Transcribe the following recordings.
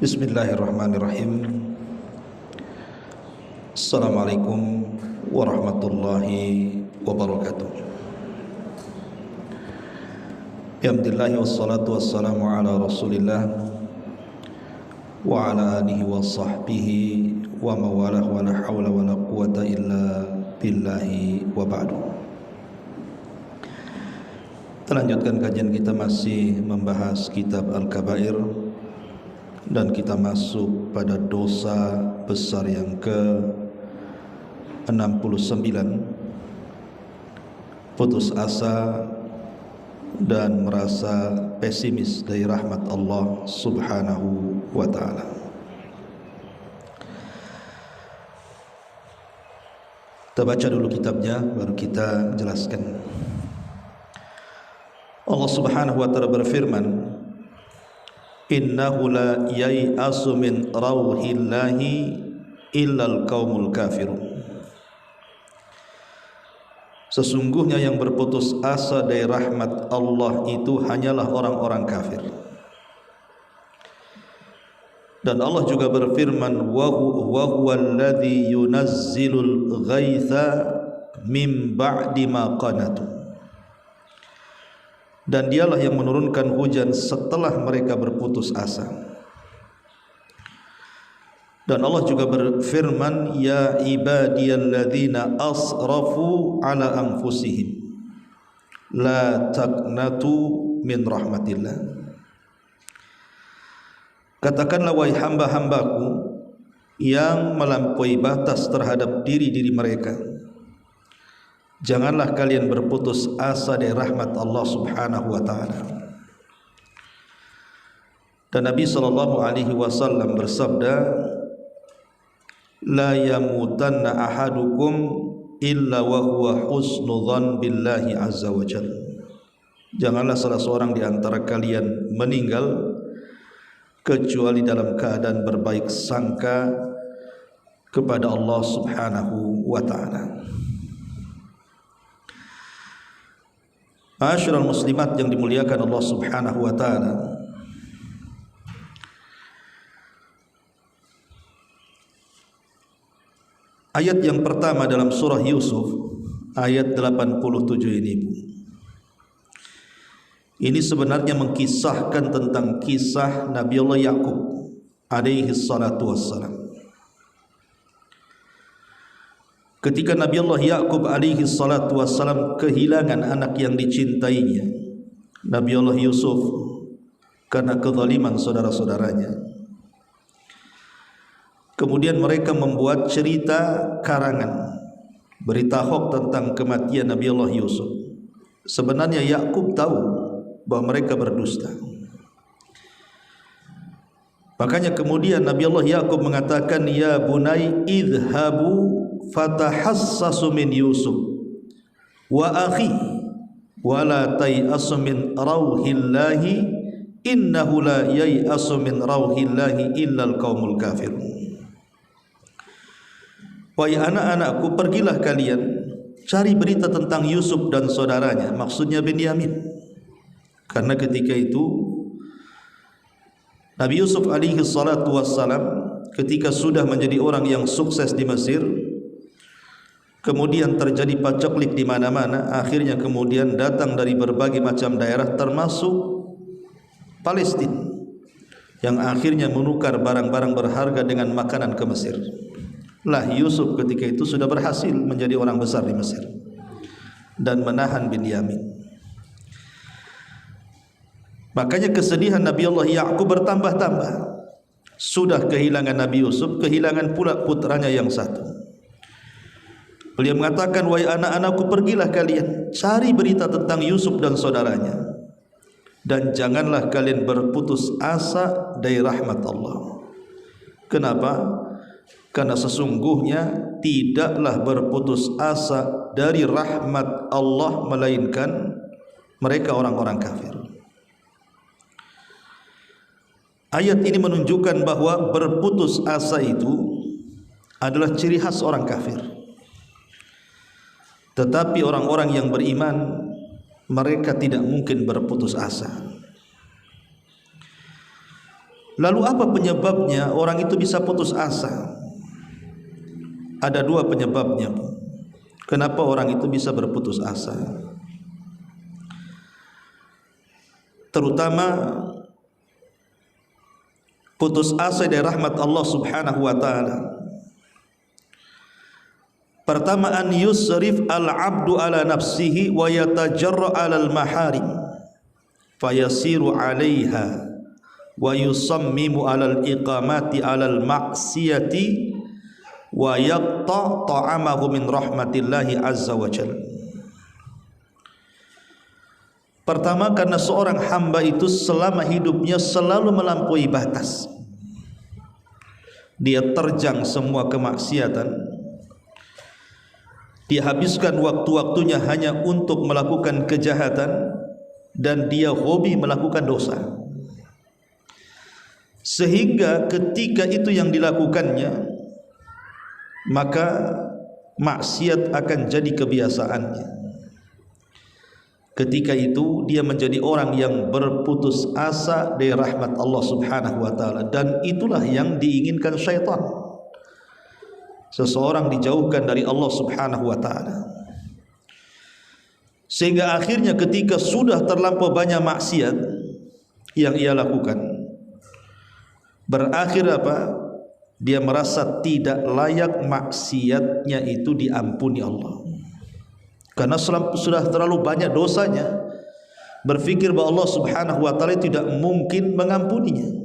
Bismillahirrahmanirrahim. Assalamualaikum warahmatullahi wabarakatuh. Alhamdulillah wassalatu wassalamu ala Rasulillah wa ala alihi wa sahbihi wa mawalah wa la hawla wa la quwata illa billahi wa ba'du. Lanjutkan kajian kita, masih membahas kitab Al-Kabair, dan kita masuk pada dosa besar yang ke-69, putus asa dan merasa pesimis dari rahmat Allah Subhanahu wa ta'ala. Kita baca dulu kitabnya, baru kita jelaskan. Allah Subhanahu wa ta'ala berfirman, innahu la yai'asu min rauhillahi illal qaumul kafirun. Sesungguhnya yang berputus asa dari rahmat Allah itu hanyalah orang-orang kafir. Dan Allah juga berfirman, wa huwal ladzi yunazzilul ghaitha min ba'di ma qanatu. Dan dialah yang menurunkan hujan setelah mereka berputus asa. Dan Allah juga berfirman, ya ibadiyalladzina asrafu ala anfusihim la taqnatu min rahmatillah. Katakanlah, wahai hamba-hambaku yang melampaui batas terhadap diri-diri mereka, janganlah kalian berputus asa dari rahmat Allah Subhanahu wa ta'ala. Dan Nabi SAW bersabda, la yamutanna ahadukum illa wa huwa husnudzan billahi azza wa jalla. Janganlah salah seorang di antara kalian meninggal kecuali dalam keadaan berbaik sangka kepada Allah Subhanahu wa ta'ala. Ma'asyiral muslimat yang dimuliakan Allah Subhanahu wa ta'ala, ayat yang pertama dalam surah Yusuf, ayat 87 ini, ini sebenarnya mengkisahkan tentang kisah Nabi Allah Ya'qub alaihi salatu wassalam. Ketika Nabi Allah Ya'qub alaihi salatu wassalam kehilangan anak yang dicintainya, Nabi Allah Yusuf, karena kezaliman saudara-saudaranya, kemudian mereka membuat cerita karangan, berita hoax tentang kematian Nabi Allah Yusuf. Sebenarnya Ya'qub tahu bahwa mereka berdusta. Makanya kemudian Nabi Allah Ya'qub mengatakan, ya bunai idhabu fatahassasu min Yusuf wa akhi wa la tai'asu min rauhillahi innahu la yai'asu min rauhillahi illal qaumul kafirun. Wahai anak-anakku, pergilah kalian cari berita tentang Yusuf dan saudaranya, maksudnya Binyamin. Karena ketika itu Nabi Yusuf alaihi salatu wassalam ketika sudah menjadi orang yang sukses di Mesir, kemudian terjadi paceklik di mana-mana, akhirnya kemudian datang dari berbagai macam daerah termasuk Palestina, yang akhirnya menukar barang-barang berharga dengan makanan ke Mesir. Lah Yusuf ketika itu sudah berhasil menjadi orang besar di Mesir dan menahan Binyamin. Makanya kesedihan Nabi Allah Ya'qub bertambah-tambah. Sudah kehilangan Nabi Yusuf, kehilangan pula putranya yang satu. Beliau mengatakan, wahai anak-anakku, pergilah kalian cari berita tentang Yusuf dan saudaranya, dan janganlah kalian berputus asa dari rahmat Allah. Kenapa? Karena sesungguhnya tidaklah berputus asa dari rahmat Allah melainkan mereka orang-orang kafir. Ayat ini menunjukkan bahwa berputus asa itu adalah ciri khas orang kafir. Tetapi orang-orang yang beriman, mereka tidak mungkin berputus asa. Lalu apa penyebabnya orang itu bisa putus asa? Ada dua penyebabnya. Kenapa orang itu bisa berputus asa? Terutama putus asa dari rahmat Allah Subhanahu wa taala. Pertama, an yusrif al-'abdu ala nafsihi wa yatajarra 'ala al-maharim fayasiru 'alaiha wa yusammimu 'ala al-iqamati 'ala al-ma'siyati wa yaqta ta'amahu min rahmatillahi azza wa jalla. Pertama, karena seorang hamba itu selama hidupnya selalu melampaui batas. Dia terjang semua kemaksiatan. Dia habiskan waktu-waktunya hanya untuk melakukan kejahatan, dan dia hobi melakukan dosa. Sehingga ketika itu yang dilakukannya, maka maksiat akan jadi kebiasaannya. Ketika itu dia menjadi orang yang berputus asa dari rahmat Allah Subhanahu wa taala, dan itulah yang diinginkan syaitan. Seseorang dijauhkan dari Allah Subhanahu wa taala. Sehingga akhirnya ketika sudah terlampau banyak maksiat yang ia lakukan, berakhir apa? Dia merasa tidak layak maksiatnya itu diampuni Allah. Karena sudah terlalu banyak dosanya, berfikir bahwa Allah Subhanahu wa taala tidak mungkin mengampuninya.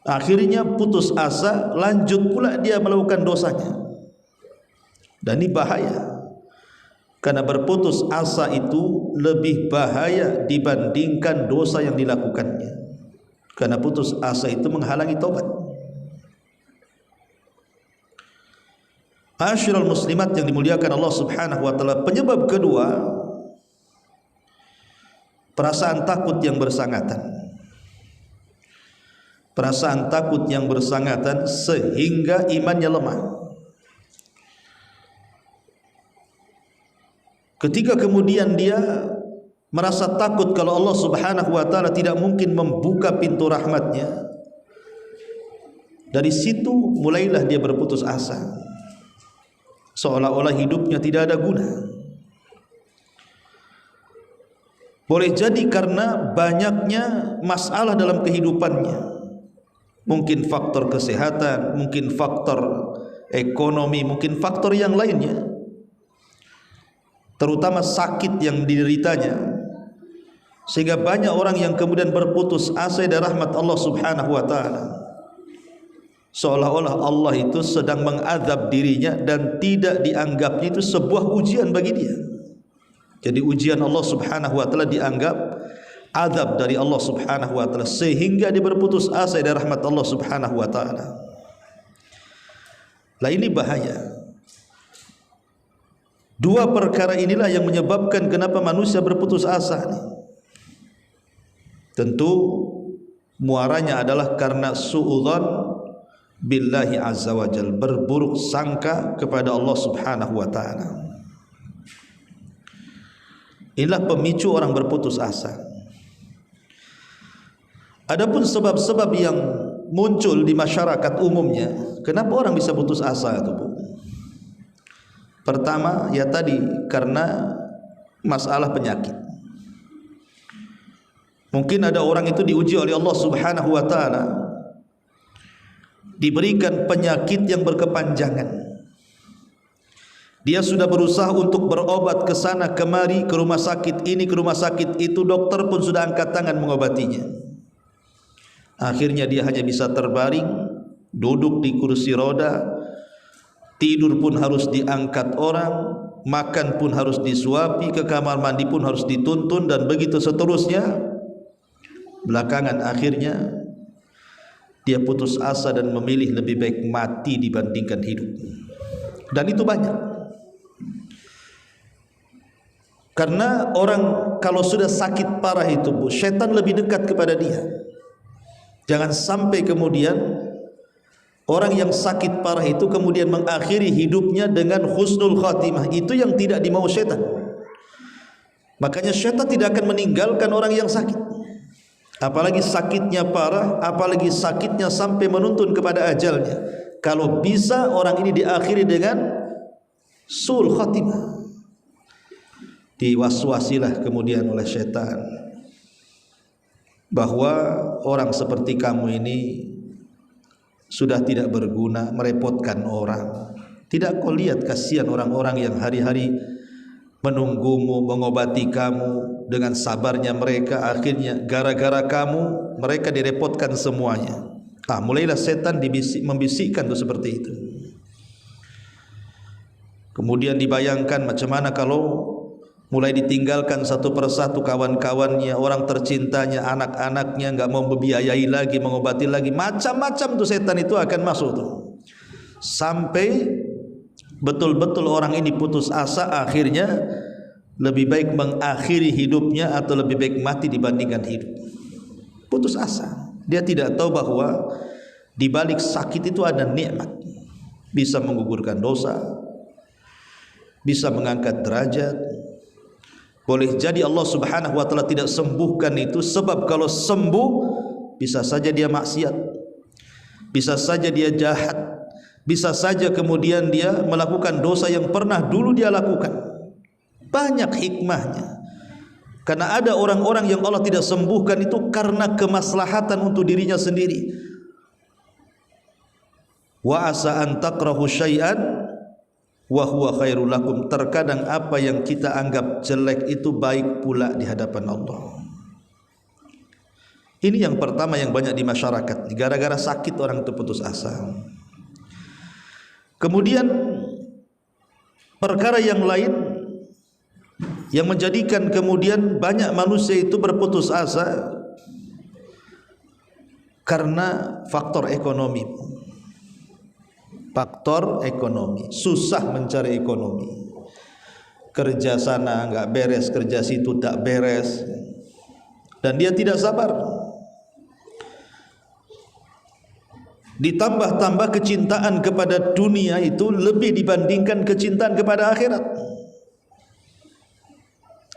Akhirnya putus asa, lanjut pula dia melakukan dosanya. Dan ini bahaya. Karena berputus asa itu lebih bahaya dibandingkan dosa yang dilakukannya. Karena putus asa itu menghalangi taubat. Asyiral muslimat yang dimuliakan Allah Subhanahu wa taala, penyebab kedua, perasaan takut yang bersangatan. Perasaan takut yang bersangatan sehingga imannya lemah. Ketika kemudian dia merasa takut kalau Allah Subhanahu wa taala tidak mungkin membuka pintu rahmatnya, dari situ mulailah dia berputus asa. Seolah-olah hidupnya tidak ada guna. Boleh jadi karena banyaknya masalah dalam kehidupannya. Mungkin faktor kesehatan, mungkin faktor ekonomi, mungkin faktor yang lainnya. Terutama sakit yang dideritanya. Sehingga banyak orang yang kemudian berputus asa dari rahmat Allah Subhanahu wa taala. Seolah-olah Allah itu sedang mengazab dirinya dan tidak dianggapnya itu sebuah ujian bagi dia. Jadi ujian Allah Subhanahu wa taala dianggap azab dari Allah Subhanahu wa taala, sehingga dia berputus asa dari rahmat Allah Subhanahu wa taala. Lah ini bahaya. Dua perkara inilah yang menyebabkan kenapa manusia berputus asa nih. Tentu muaranya adalah karena suudzon billahi azza wa jal, berburuk sangka kepada Allah Subhanahu wa taala. Inilah pemicu orang berputus asa. Adapun sebab-sebab yang muncul di masyarakat umumnya, kenapa orang bisa putus asa itu, Bu? Pertama, ya tadi karena masalah penyakit. Mungkin ada orang itu diuji oleh Allah Subhanahu wa taala, diberikan penyakit yang berkepanjangan. Dia sudah berusaha untuk berobat ke sana kemari, ke rumah sakit ini, ke rumah sakit itu, dokter pun sudah angkat tangan mengobatinya. Akhirnya dia hanya bisa terbaring, duduk di kursi roda, tidur pun harus diangkat orang, makan pun harus disuapi, ke kamar mandi pun harus dituntun, dan begitu seterusnya. Belakangan akhirnya dia putus asa dan memilih lebih baik mati dibandingkan hidup. Dan itu banyak. Karena orang kalau sudah sakit parah itu, Bu, syaitan lebih dekat kepada dia. Jangan sampai kemudian orang yang sakit parah itu kemudian mengakhiri hidupnya dengan husnul khatimah. Itu yang tidak dimau syaitan. Makanya syaitan tidak akan meninggalkan orang yang sakit. apalagi sakitnya parah, apalagi sakitnya sampai menuntun kepada ajalnya. Kalau bisa orang ini diakhiri dengan su'ul khatimah, diwaswasilah kemudian oleh syaitan bahwa orang seperti kamu ini sudah tidak berguna, merepotkan orang. Tidak kau lihat kasihan orang-orang yang hari-hari menunggumu, mengobati kamu dengan sabarnya mereka, akhirnya gara-gara kamu mereka direpotkan semuanya. Mulailah setan membisikkan itu seperti itu. Kemudian dibayangkan macam mana kalau mulai ditinggalkan satu persatu kawan-kawannya, orang tercintanya, anak-anaknya, enggak mau membiayai lagi, mengobati lagi, macam-macam tuh setan itu akan masuk tuh. Sampai betul-betul orang ini putus asa, akhirnya lebih baik mengakhiri hidupnya atau lebih baik mati dibandingkan hidup. Putus asa. Dia tidak tahu bahwa di balik sakit itu ada nikmat, bisa menggugurkan dosa, bisa mengangkat derajat. Boleh jadi Allah Subhanahu wa taala tidak sembuhkan itu sebab kalau sembuh bisa saja dia maksiat, bisa saja dia jahat, bisa saja kemudian dia melakukan dosa yang pernah dulu dia lakukan. Banyak hikmahnya. Karena ada orang-orang yang Allah tidak sembuhkan itu karena kemaslahatan untuk dirinya sendiri. Wa asa an takrahu syai'an wa huwa khairul lakum. Terkadang apa yang kita anggap jelek itu baik pula di hadapan Allah. Ini yang pertama yang banyak di masyarakat. Gara-gara sakit orang itu putus asa. Kemudian perkara yang lain yang menjadikan kemudian banyak manusia itu berputus asa karena faktor ekonomi. Faktor ekonomi, susah mencari ekonomi. Kerja sana enggak beres, kerja situ tak beres. Dan dia tidak sabar. Ditambah-tambah kecintaan kepada dunia itu lebih dibandingkan kecintaan kepada akhirat.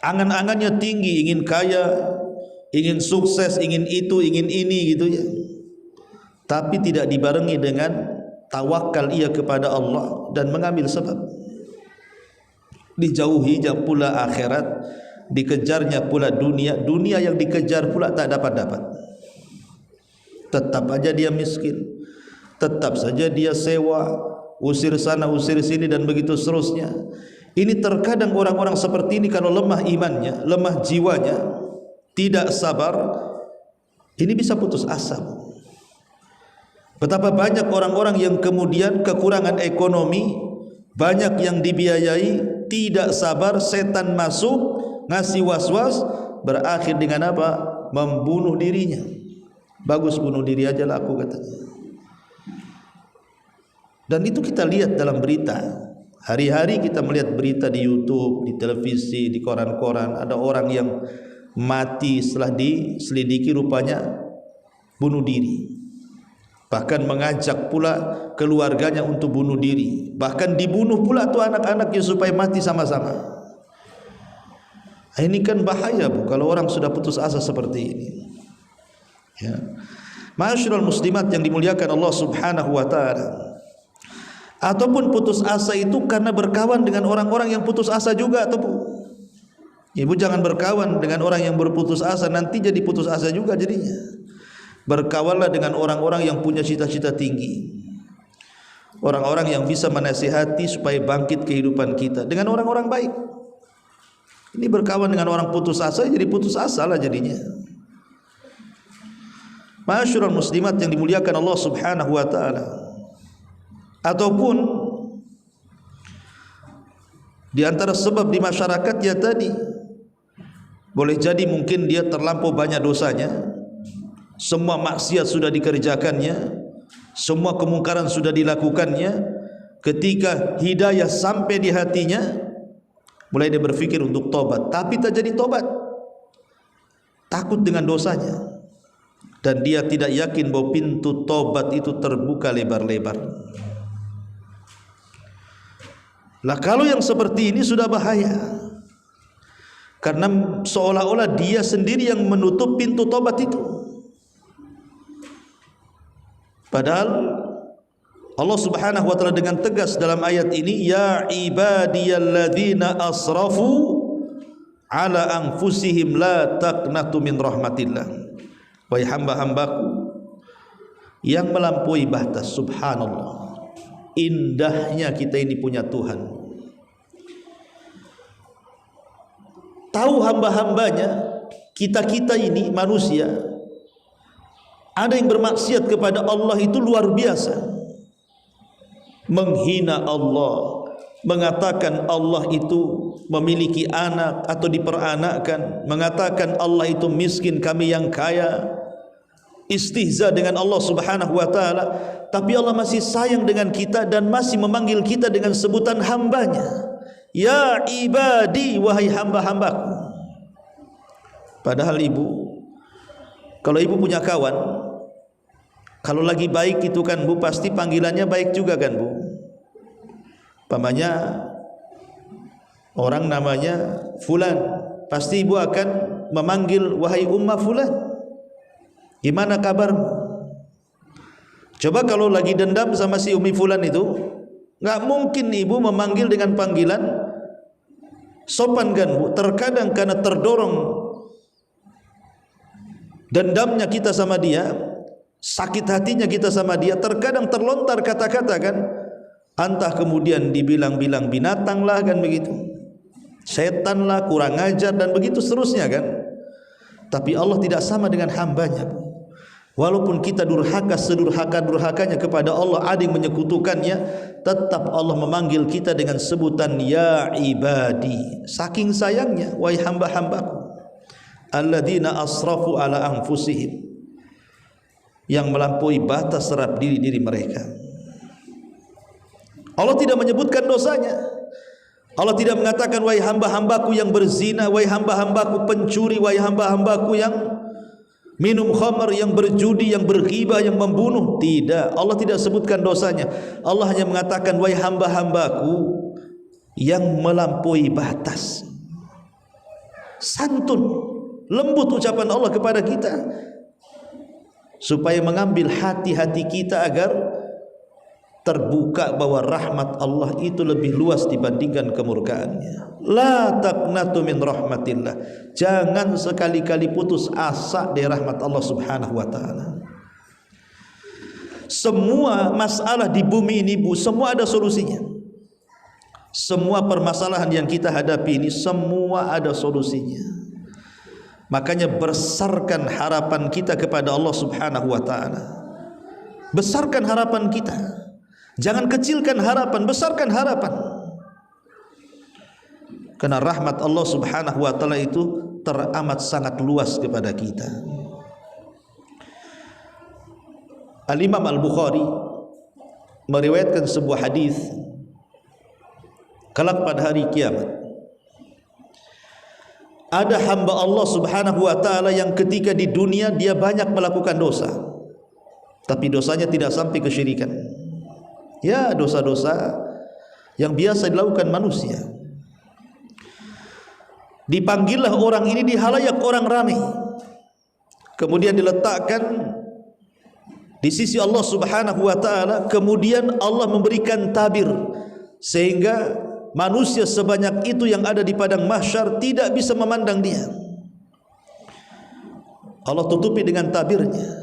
Angan-angannya tinggi, ingin kaya, ingin sukses, ingin itu, ingin ini gitu ya. Tapi tidak dibarengi dengan tawakal ia kepada Allah dan mengambil sebab. Dijauhi pula akhirat, dikejarnya pula dunia, dunia yang dikejar pula tak dapat-dapat. Tetap aja dia miskin, tetap saja dia sewa, usir sana usir sini dan begitu seterusnya. Ini terkadang orang-orang seperti ini kalau lemah imannya, lemah jiwanya, tidak sabar, ini bisa putus asa. Betapa banyak orang-orang yang kemudian kekurangan ekonomi, banyak yang dibiayai, tidak sabar, setan masuk, ngasih was-was, berakhir dengan apa? Membunuh dirinya. Bagus bunuh diri aja lah aku katanya. Dan itu kita lihat dalam berita. Hari-hari kita melihat berita di YouTube, di televisi, di koran-koran, ada orang yang mati setelah diselidiki rupanya bunuh diri. Bahkan mengajak pula keluarganya untuk bunuh diri. Bahkan dibunuh pula tuh anak-anaknya supaya mati sama-sama. Ini kan bahaya Bu kalau orang sudah putus asa seperti ini. Ya. Ma'asyiral muslimat yang dimuliakan Allah Subhanahu wa taala. Ataupun putus asa itu karena berkawan dengan orang-orang yang putus asa juga atau Bu. Ibu jangan berkawan dengan orang yang berputus asa, nanti jadi putus asa juga jadinya. Berkawanlah dengan orang-orang yang punya cita-cita tinggi. Orang-orang yang bisa menasihati supaya bangkit kehidupan kita dengan orang-orang baik. Ini berkawan dengan orang putus asa jadi putus asa lah jadinya. Ma'asyiral muslimat yang dimuliakan Allah Subhanahu wa taala. Ataupun di antara sebab di masyarakat ya tadi boleh jadi mungkin dia terlampau banyak dosanya, semua maksiat sudah dikerjakannya, semua kemungkaran sudah dilakukannya. Ketika hidayah sampai di hatinya, mulai dia berpikir untuk tobat, tapi tak jadi tobat, takut dengan dosanya, dan dia tidak yakin bahwa pintu tobat itu terbuka lebar-lebar. Lah kalau yang seperti ini sudah bahaya, karena seolah-olah dia sendiri yang menutup pintu tobat itu. Padahal Allah Subhanahu wa taala dengan tegas dalam ayat ini, ya ibadiyalladzina asrafu ala anfusihim la taqnatu min rahmatillah. Wahai hamba-hambaku yang melampaui batas. Subhanallah, indahnya kita ini punya Tuhan. Tahu hamba-hambanya, kita-kita ini manusia, ada yang bermaksiat kepada Allah itu luar biasa. Menghina Allah, mengatakan Allah itu memiliki anak atau diperanakkan, mengatakan Allah itu miskin, kami yang kaya, istihza dengan Allah Subhanahu wa ta'ala. Tapi Allah masih sayang dengan kita dan masih memanggil kita dengan sebutan hambanya. Ya ibadi, wahai hamba-hambaku. Padahal ibu, kalau ibu punya kawan, kalau lagi baik itu kan bu, pasti panggilannya baik juga kan bu. Pamannya orang namanya Fulan, pasti ibu akan memanggil wahai ummah Fulan, gimana kabarmu? Coba kalau lagi dendam sama si Umi Fulan itu, nggak mungkin ibu memanggil dengan panggilan sopan kan bu. Terkadang karena terdorong dendamnya kita sama dia, sakit hatinya kita sama dia, terkadang terlontar kata-kata kan, entah kemudian dibilang-bilang binatang lah kan begitu, setan lah, kurang ajar dan begitu seterusnya kan. Tapi Allah tidak sama dengan hambanya. Walaupun kita durhaka sedurhaka-durhakanya kepada Allah, ada yang menyekutukannya, tetap Allah memanggil kita dengan sebutan ya ibadi. Saking sayangnya, wahai hamba-hambaku alladzina asrafu ala anfusihim, yang melampaui batas terhadap diri-diri mereka. Allah tidak menyebutkan dosanya. Allah tidak mengatakan wahai hamba-hambaku yang berzina, wahai hamba-hambaku pencuri, wahai hamba-hambaku yang minum khamar, yang berjudi, yang berghibah, yang membunuh. Tidak, Allah tidak sebutkan dosanya. Allah hanya mengatakan wahai hamba-hambaku yang melampaui batas. Santun, lembut ucapan Allah kepada kita, supaya mengambil hati-hati kita agar terbuka bahwa rahmat Allah itu lebih luas dibandingkan kemurkaannya. La taqnatu min rahmatillah, jangan sekali-kali putus asa dari rahmat Allah Subhanahu wa ta'ala. Semua masalah di bumi ini bu, semua ada solusinya. Semua permasalahan yang kita hadapi ini semua ada solusinya. Makanya besarkan harapan kita kepada Allah Subhanahu wa ta'ala. Besarkan harapan kita. Jangan kecilkan harapan, besarkan harapan. Karena rahmat Allah Subhanahu wa ta'ala itu teramat sangat luas kepada kita. Al-Imam Al-Bukhari meriwayatkan sebuah hadis, kelak pada hari kiamat ada hamba Allah Subhanahu wa ta'ala yang ketika di dunia dia banyak melakukan dosa, tapi dosanya tidak sampai kesyirikan. Ya, dosa-dosa yang biasa dilakukan manusia. Dipanggillah orang ini di halayak orang ramai, kemudian diletakkan di sisi Allah Subhanahu wa ta'ala. Kemudian Allah memberikan tabir, sehingga manusia sebanyak itu yang ada di padang mahsyar tidak bisa memandang dia. Allah tutupi dengan tabirnya.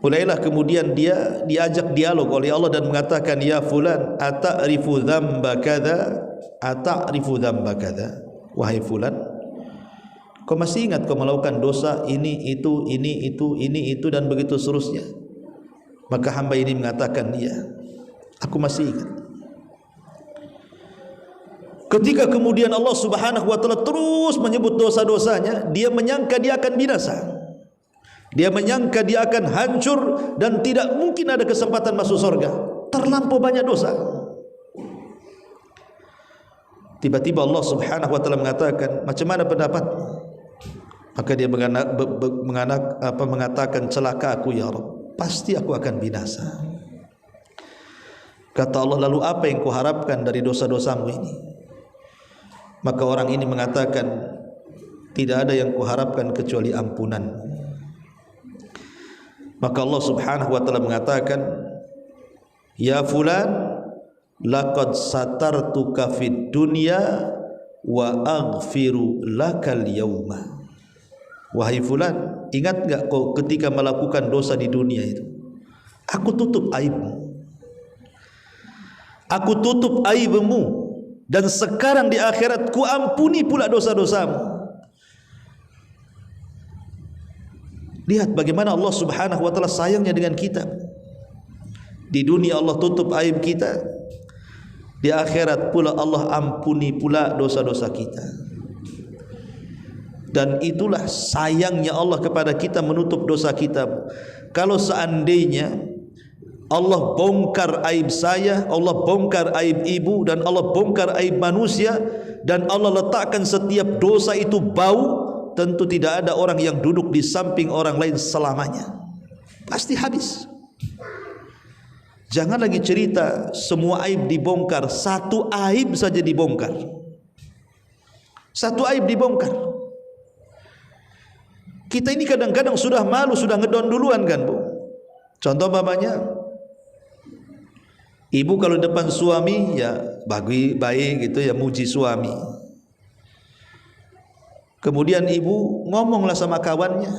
Mulailah kemudian dia diajak dialog oleh Allah dan mengatakan, ya fulan, ata'rifu dzamba kadza, ata'rifu dzamba kadza. Wahai fulan, kau masih ingat kau melakukan dosa ini itu dan begitu seterusnya? Maka hamba ini mengatakan, iya, aku masih ingat. Ketika kemudian Allah Subhanahu wa ta'ala terus menyebut dosa-dosanya, dia menyangka dia akan binasa. Dia menyangka dia akan hancur dan tidak mungkin ada kesempatan masuk surga. Terlampau banyak dosa. Tiba-tiba Allah Subhanahu wa ta'ala mengatakan, macam mana pendapatmu? Maka dia mengatakan, celaka aku ya Rabb, pasti aku akan binasa. Kata Allah, lalu apa yang kau harapkan dari dosa-dosamu ini? Maka orang ini mengatakan, tidak ada yang kau harapkan kecuali ampunan. Maka Allah Subhanahu wa taala mengatakan, ya fulan laqad satartuka fid dunya wa aghfiru lakal yauma. Wahai fulan, ingat enggak kau ketika melakukan dosa di dunia itu, aku tutup aibmu, aku tutup aibmu, dan sekarang di akhirat ku ampuni pula dosa-dosamu. Lihat bagaimana Allah Subhanahu wa taala sayangnya dengan kita. Di dunia Allah tutup aib kita, di akhirat pula Allah ampuni pula dosa-dosa kita. Dan itulah sayangnya Allah kepada kita, menutup dosa kita. Kalau seandainya Allah bongkar aib saya, Allah bongkar aib ibu, dan Allah bongkar aib manusia, dan Allah letakkan setiap dosa itu bau, tentu tidak ada orang yang duduk di samping orang lain selamanya. Pasti habis. Jangan lagi cerita semua aib dibongkar, satu aib saja dibongkar. Satu aib dibongkar. Kita ini kadang-kadang sudah malu, sudah ngedon duluan kan, Bu. Contoh babanya, ibu kalau depan suami ya baik gitu ya, muji suami. Kemudian ibu ngomonglah sama kawannya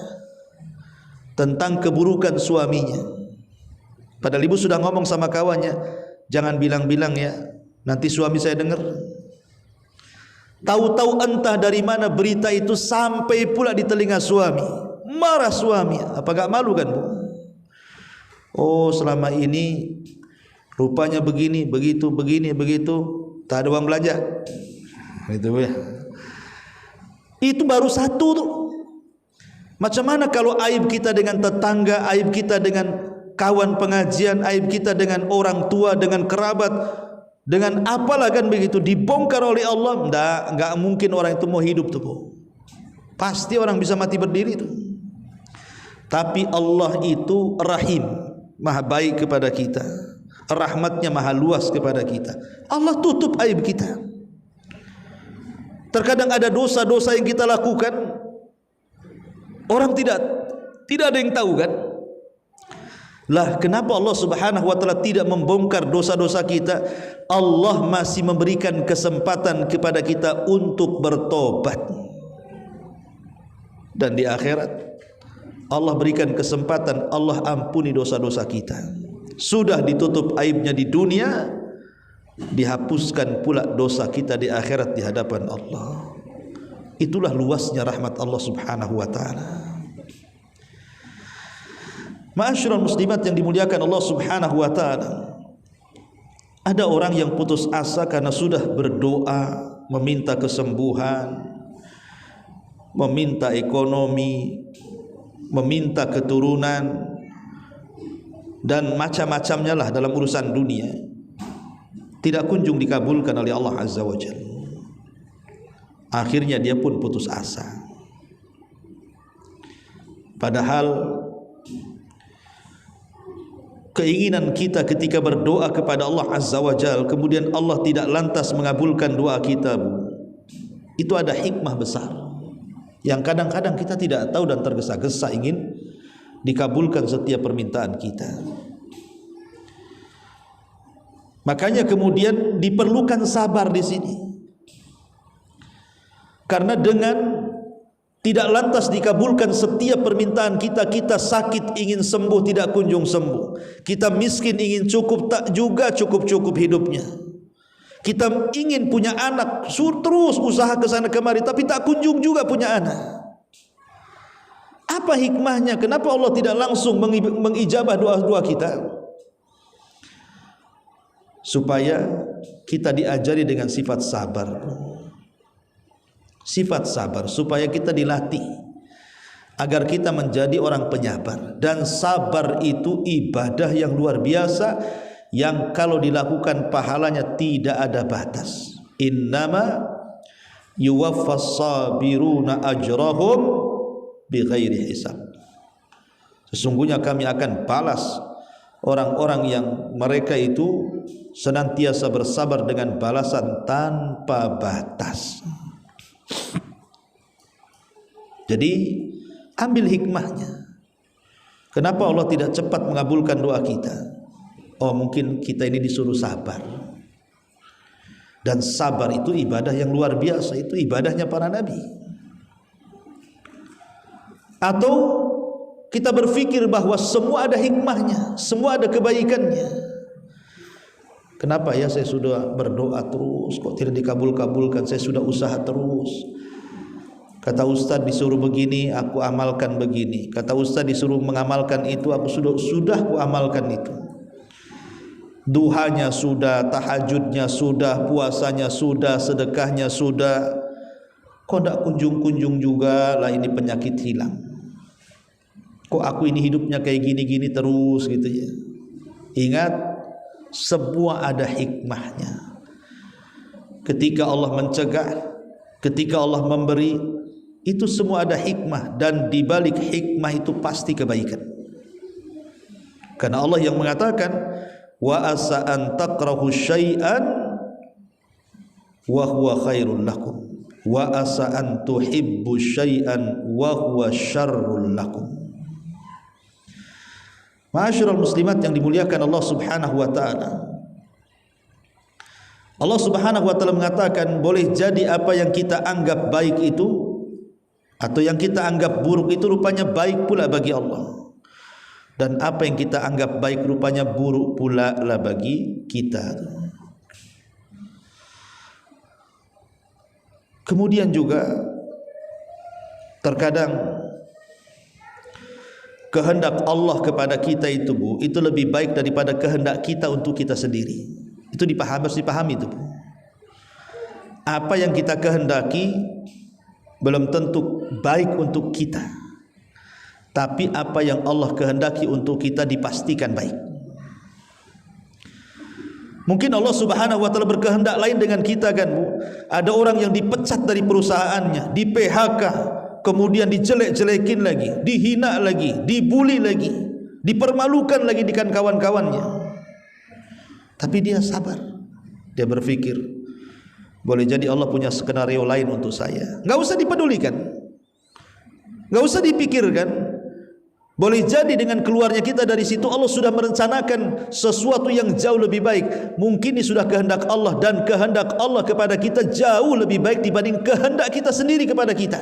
tentang keburukan suaminya. Padahal ibu sudah ngomong sama kawannya, jangan bilang-bilang ya, nanti suami saya dengar. Tahu-tahu entah dari mana berita itu sampai pula di telinga suami. Marah suami. Apa gak malu kan, Bu? Oh, selama ini rupanya begini, begitu, begini, begitu, tak ada uang belanja. Itu ya. Itu baru satu tuh. Macam mana kalau aib kita dengan tetangga, aib kita dengan kawan pengajian, aib kita dengan orang tua, dengan kerabat, dengan apalah kan begitu, dibongkar oleh Allah. Enggak mungkin orang itu mau hidup tuh, Bu. Pasti orang bisa mati berdiri tuh. Tapi Allah itu Rahim, Maha baik kepada kita. Rahmatnya maha luas kepada kita. Allah tutup aib kita. Terkadang ada dosa-dosa yang kita lakukan, orang tidak ada yang tahu kan. Lah kenapa Allah Subhanahu wa taala tidak membongkar dosa-dosa kita? Allah masih memberikan kesempatan kepada kita untuk bertobat. Dan di akhirat Allah berikan kesempatan, Allah ampuni dosa-dosa kita. Sudah ditutup aibnya di dunia, dihapuskan pula dosa kita di akhirat di hadapan Allah. Itulah luasnya rahmat Allah Subhanahu wa taala. Ma'asyiral muslimat yang dimuliakan Allah Subhanahu wa taala, ada orang yang putus asa karena sudah berdoa meminta kesembuhan, meminta ekonomi, meminta keturunan, dan macam-macamnya lah dalam urusan dunia, tidak kunjung dikabulkan oleh Allah Azza wa Jalla. Akhirnya dia pun putus asa. Padahal keinginan kita ketika berdoa kepada Allah Azza wa Jalla, kemudian Allah tidak lantas mengabulkan doa kita, itu ada hikmah besar yang kadang-kadang kita tidak tahu dan tergesa-gesa ingin dikabulkan setiap permintaan kita. Makanya kemudian diperlukan sabar di sini. Karena dengan tidak lantas dikabulkan setiap permintaan kita, kita sakit ingin sembuh tidak kunjung sembuh. Kita miskin ingin cukup tak juga cukup-cukup hidupnya. Kita ingin punya anak, terus usaha ke sana kemari tapi tak kunjung juga punya anak. Apa hikmahnya? Kenapa Allah tidak langsung mengijabah doa-doa kita? Supaya kita diajari dengan sifat sabar. Sifat sabar, supaya kita dilatih agar kita menjadi orang penyabar. Dan sabar itu ibadah yang luar biasa, yang kalau dilakukan pahalanya tidak ada batas. Innama yuwaffas sabiruna ajrahum bighairi hisab. Sesungguhnya kami akan balas orang-orang yang mereka itu senantiasa bersabar dengan balasan tanpa batas. Jadi ambil hikmahnya. Kenapa Allah tidak cepat mengabulkan doa kita? Oh, mungkin kita ini disuruh sabar. Dan sabar itu ibadah yang luar biasa, itu ibadahnya para nabi. Atau kita berpikir bahwa semua ada hikmahnya, semua ada kebaikannya. Kenapa ya saya sudah berdoa terus kok tidak dikabul-kabulkan? Saya sudah usaha terus. Kata Ustaz disuruh begini, aku amalkan begini. Kata Ustaz disuruh mengamalkan itu, aku sudah aku amalkan itu. Duhanya sudah, tahajudnya sudah, puasanya sudah, sedekahnya sudah. Kok tidak kunjung-kunjung juga lah ini penyakit hilang? Kok aku ini hidupnya kayak gini-gini terus gitu ya? Ingat, semua ada hikmahnya. Ketika Allah mencegah, ketika Allah memberi, itu semua ada hikmah, dan di balik hikmah itu pasti kebaikan. Karena Allah yang mengatakan, wa asa an takrahu syai'an wa huwa khairul lakum wa asa an tuhibbu syai'an wa huwa syarrul lakum. Ma'asyiral muslimat yang dimuliakan Allah Subhanahu wa taala. Allah Subhanahu wa taala mengatakan, boleh jadi apa yang kita anggap baik itu atau yang kita anggap buruk itu rupanya baik pula bagi Allah, dan apa yang kita anggap baik rupanya buruk pula lah bagi kita. Kemudian juga terkadang kehendak Allah kepada kita itu itu lebih baik daripada kehendak kita untuk kita sendiri. Itu harus dipahami itu, Bu. Apa yang kita kehendaki belum tentu baik untuk kita, tapi apa yang Allah kehendaki untuk kita dipastikan baik. Mungkin Allah Subhanahu wa taala berkehendak lain dengan kita kan, Bu. Ada orang yang dipecat dari perusahaannya, di PHK, kemudian dijelek-jelekin lagi, dihina lagi, dibuli lagi, dipermalukan lagi dengan kawan-kawannya. Tapi dia sabar. Dia berpikir, boleh jadi Allah punya skenario lain untuk saya. Enggak usah dipedulikan, enggak usah dipikirkan. Boleh jadi dengan keluarnya kita dari situ Allah sudah merencanakan sesuatu yang jauh lebih baik. Mungkin ini sudah kehendak Allah, dan kehendak Allah kepada kita jauh lebih baik dibanding kehendak kita sendiri kepada kita.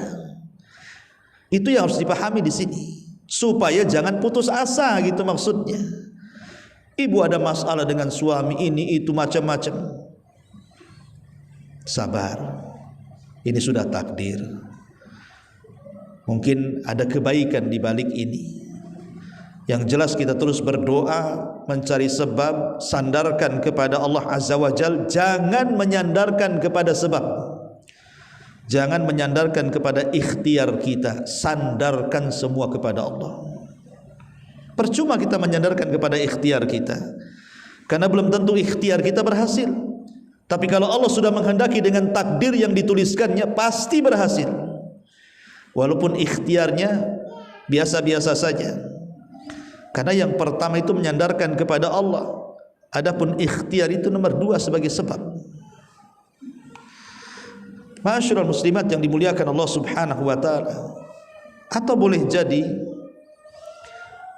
Itu yang harus dipahami di sini, supaya jangan putus asa gitu maksudnya. Ibu ada masalah dengan suami ini itu macam-macam. Sabar, ini sudah takdir. Mungkin ada kebaikan di balik ini. Yang jelas kita terus berdoa, mencari sebab, sandarkan kepada Allah Azza wa Jal. Jangan menyandarkan kepada sebab, jangan menyandarkan kepada ikhtiar kita. Sandarkan semua kepada Allah. Percuma kita menyandarkan kepada ikhtiar kita, karena belum tentu ikhtiar kita berhasil. Tapi kalau Allah sudah menghendaki dengan takdir yang dituliskannya, pasti berhasil. Walaupun ikhtiarnya biasa-biasa saja. Karena yang pertama itu menyandarkan kepada Allah. Adapun ikhtiar itu nomor 2 sebagai sebab. Ma'asyiral muslimat yang dimuliakan Allah Subhanahu wa taala. Atau boleh jadi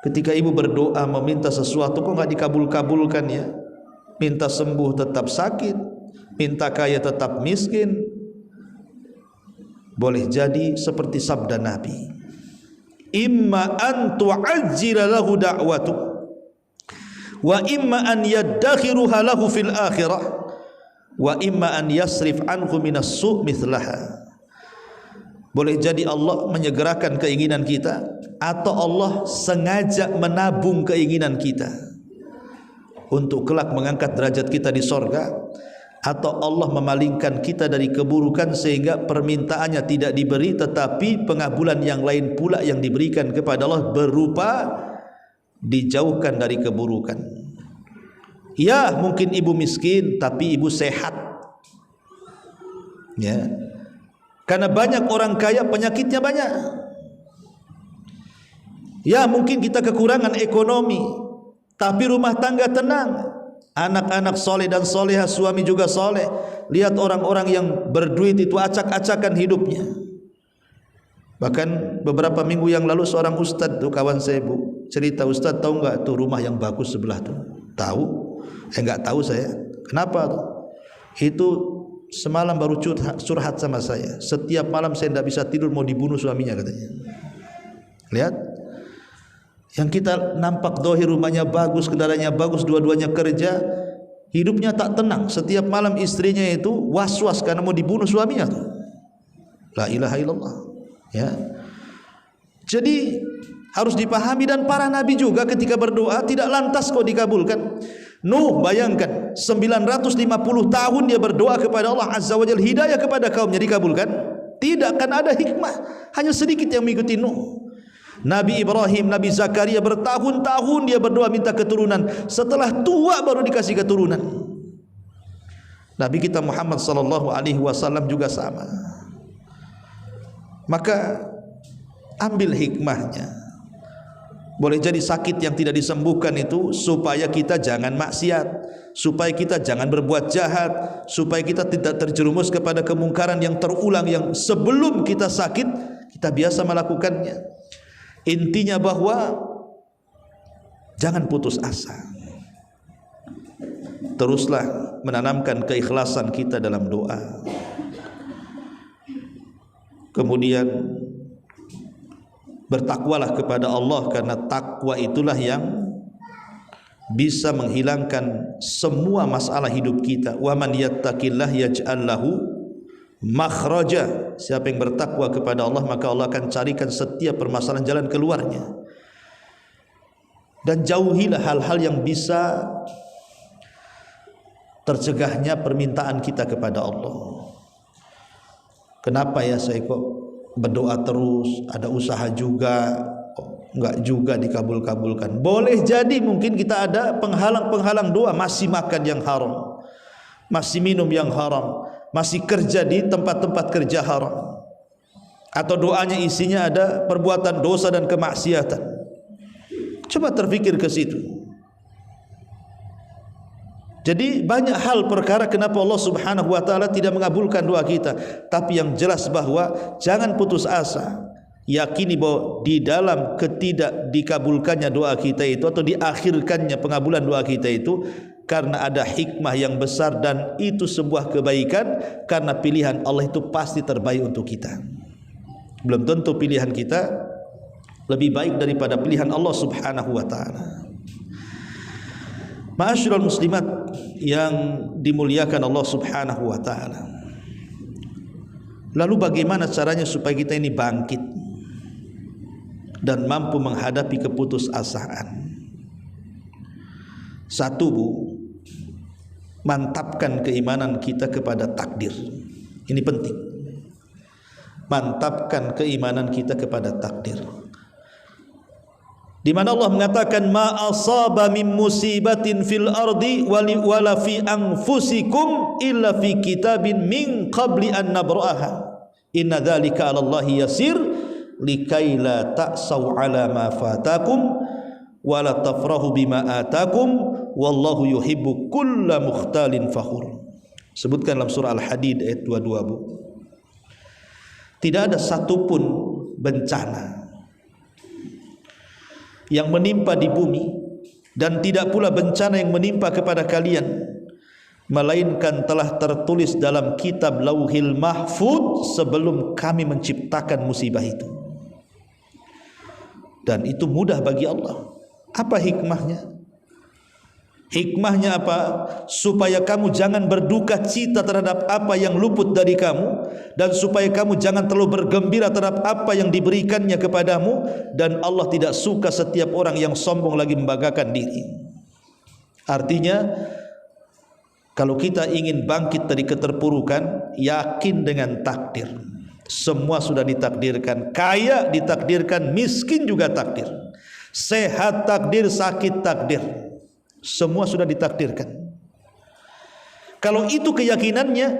ketika ibu berdoa meminta sesuatu kok enggak dikabul-kabulkan ya. Minta sembuh tetap sakit, minta kaya tetap miskin. Boleh jadi seperti sabda Nabi, imma an tu'ajjila lahu da'watu wa imma an yaddakhiruha lahu fil akhirah wa imma an yasrif anhu minas su' mithlaha. Boleh jadi Allah menyegerakan keinginan kita, atau Allah sengaja menabung keinginan kita untuk kelak mengangkat derajat kita di sorga, atau Allah memalingkan kita dari keburukan sehingga permintaannya tidak diberi, tetapi pengabulan yang lain pula yang diberikan kepada Allah berupa dijauhkan dari keburukan. Ya, mungkin ibu miskin tapi ibu sehat. Ya. Karena banyak orang kaya penyakitnya banyak. Ya, mungkin kita kekurangan ekonomi tapi rumah tangga tenang. Anak-anak soleh dan solehah, suami juga soleh. Lihat orang-orang yang berduit itu acak-acakan hidupnya. Bahkan beberapa minggu yang lalu seorang ustaz tuh, kawan saya bu, cerita, Ustaz tahu nggak tuh rumah yang bagus sebelah tuh? Tahu? Nggak tahu saya. Kenapa tuh? Itu semalam baru curhat sama saya. Setiap malam saya tidak bisa tidur, mau dibunuh suaminya katanya. Lihat, yang kita nampak dohir rumahnya bagus, kendaraannya bagus, dua-duanya kerja, hidupnya tak tenang. Setiap malam istrinya itu was-was karena mau dibunuh suaminya tuh. La ilaha illallah. Ya. Jadi harus dipahami, dan para nabi juga ketika berdoa tidak lantas kok dikabulkan. Nuh, bayangkan 950 tahun dia berdoa kepada Allah Azza wa Jalla, hidayah kepada kaumnya, dikabulkan? Tidak, kan ada hikmah. Hanya sedikit yang mengikuti Nuh. Nabi Ibrahim, Nabi Zakaria bertahun-tahun dia berdoa minta keturunan, setelah tua baru dikasih keturunan. Nabi kita Muhammad sallallahu alaihi wasallam juga sama. Maka ambil hikmahnya. Boleh jadi sakit yang tidak disembuhkan itu supaya kita jangan maksiat, supaya kita jangan berbuat jahat, supaya kita tidak terjerumus kepada kemungkaran yang terulang, yang sebelum kita sakit kita biasa melakukannya. Intinya bahwa jangan putus asa. Teruslah menanamkan keikhlasan kita dalam doa. Kemudian bertakwalah kepada Allah, karena takwa itulah yang bisa menghilangkan semua masalah hidup kita. Wa man yattaqillah yaj'al lahu makhraja. Siapa yang bertakwa kepada Allah, maka Allah akan carikan setiap permasalahan jalan keluarnya. Dan jauhilah hal-hal yang bisa tercegahnya permintaan kita kepada Allah. Kenapa ya saya kok berdoa terus, ada usaha juga, kok enggak juga dikabul-kabulkan? Boleh jadi mungkin kita ada penghalang-penghalang doa, masih makan yang haram, masih minum yang haram, masih kerja di tempat-tempat kerja haram, atau doanya isinya ada perbuatan dosa dan kemaksiatan. Coba terfikir ke situ. Jadi banyak hal perkara kenapa Allah Subhanahu wa taala tidak mengabulkan doa kita. Tapi yang jelas bahwa jangan putus asa. Yakini bahwa di dalam ketidak dikabulkannya doa kita itu, atau diakhirkannya pengabulan doa kita itu, karena ada hikmah yang besar, dan itu sebuah kebaikan, karena pilihan Allah itu pasti terbaik untuk kita. Belum tentu pilihan kita lebih baik daripada pilihan Allah Subhanahu wa taala. Ma'asyiral muslimat yang dimuliakan Allah Subhanahu wa taala. Lalu bagaimana caranya supaya kita ini bangkit dan mampu menghadapi keputusasaan? Satu, Bu, mantapkan keimanan kita kepada takdir. Ini penting. Mantapkan keimanan kita kepada takdir. Di mana Allah mengatakan ma asaba min musibatin fil ardi wala fi anfusikum illa fi kitabin min qabli an nabra'aha inna dzalika 'ala Allahi yasir likai la ta'sau 'ala ma fatakum wa la tafrahu bima atakum wallahu yuhibbu kulla mukhtalin fakhur. Sebutkan dalam surah Al-Hadid ayat 22, Bu. Tidak ada satupun bencana yang menimpa di bumi, dan tidak pula bencana yang menimpa kepada kalian, melainkan telah tertulis dalam kitab Lauhil Mahfuz sebelum kami menciptakan musibah itu. Dan itu mudah bagi Allah. Apa hikmahnya? Hikmahnya apa? Supaya kamu jangan berduka cita terhadap apa yang luput dari kamu, dan supaya kamu jangan terlalu bergembira terhadap apa yang diberikannya kepadamu. Dan Allah tidak suka setiap orang yang sombong lagi membanggakan diri. Artinya, kalau kita ingin bangkit dari keterpurukan, yakin dengan takdir. Semua sudah ditakdirkan. Kaya ditakdirkan, miskin juga takdir. Sehat takdir, sakit takdir. Semua sudah ditakdirkan. Kalau itu keyakinannya,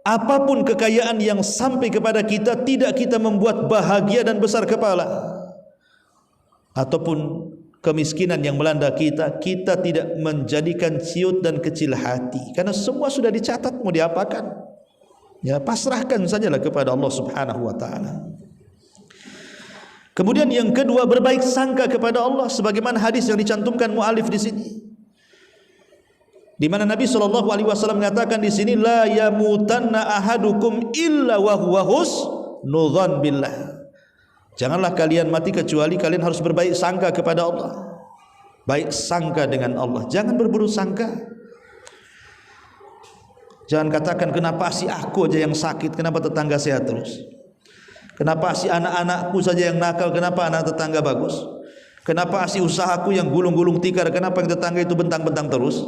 apapun kekayaan yang sampai kepada kita, tidak kita membuat bahagia dan besar kepala. Ataupun kemiskinan yang melanda kita, kita tidak menjadikan ciut dan kecil hati. Karena semua sudah dicatat, mau diapakan? Ya, pasrahkan sajalah kepada Allah Subhanahu wa taala. Kemudian yang kedua, berbaik sangka kepada Allah, sebagaimana hadis yang dicantumkan muallif di sini, di mana Nabi SAW mengatakan di sini, la yamutanna ahadukum illa wa huwa husnudzan billah. Janganlah kalian mati kecuali kalian harus berbaik sangka kepada Allah. Baik sangka dengan Allah, jangan berburuk sangka. Jangan katakan kenapa si aku aja yang sakit, kenapa tetangga sehat terus. Kenapa si anak-anakku saja yang nakal, kenapa anak tetangga bagus. Kenapa si usahaku yang gulung-gulung tikar, kenapa yang tetangga itu bentang-bentang terus.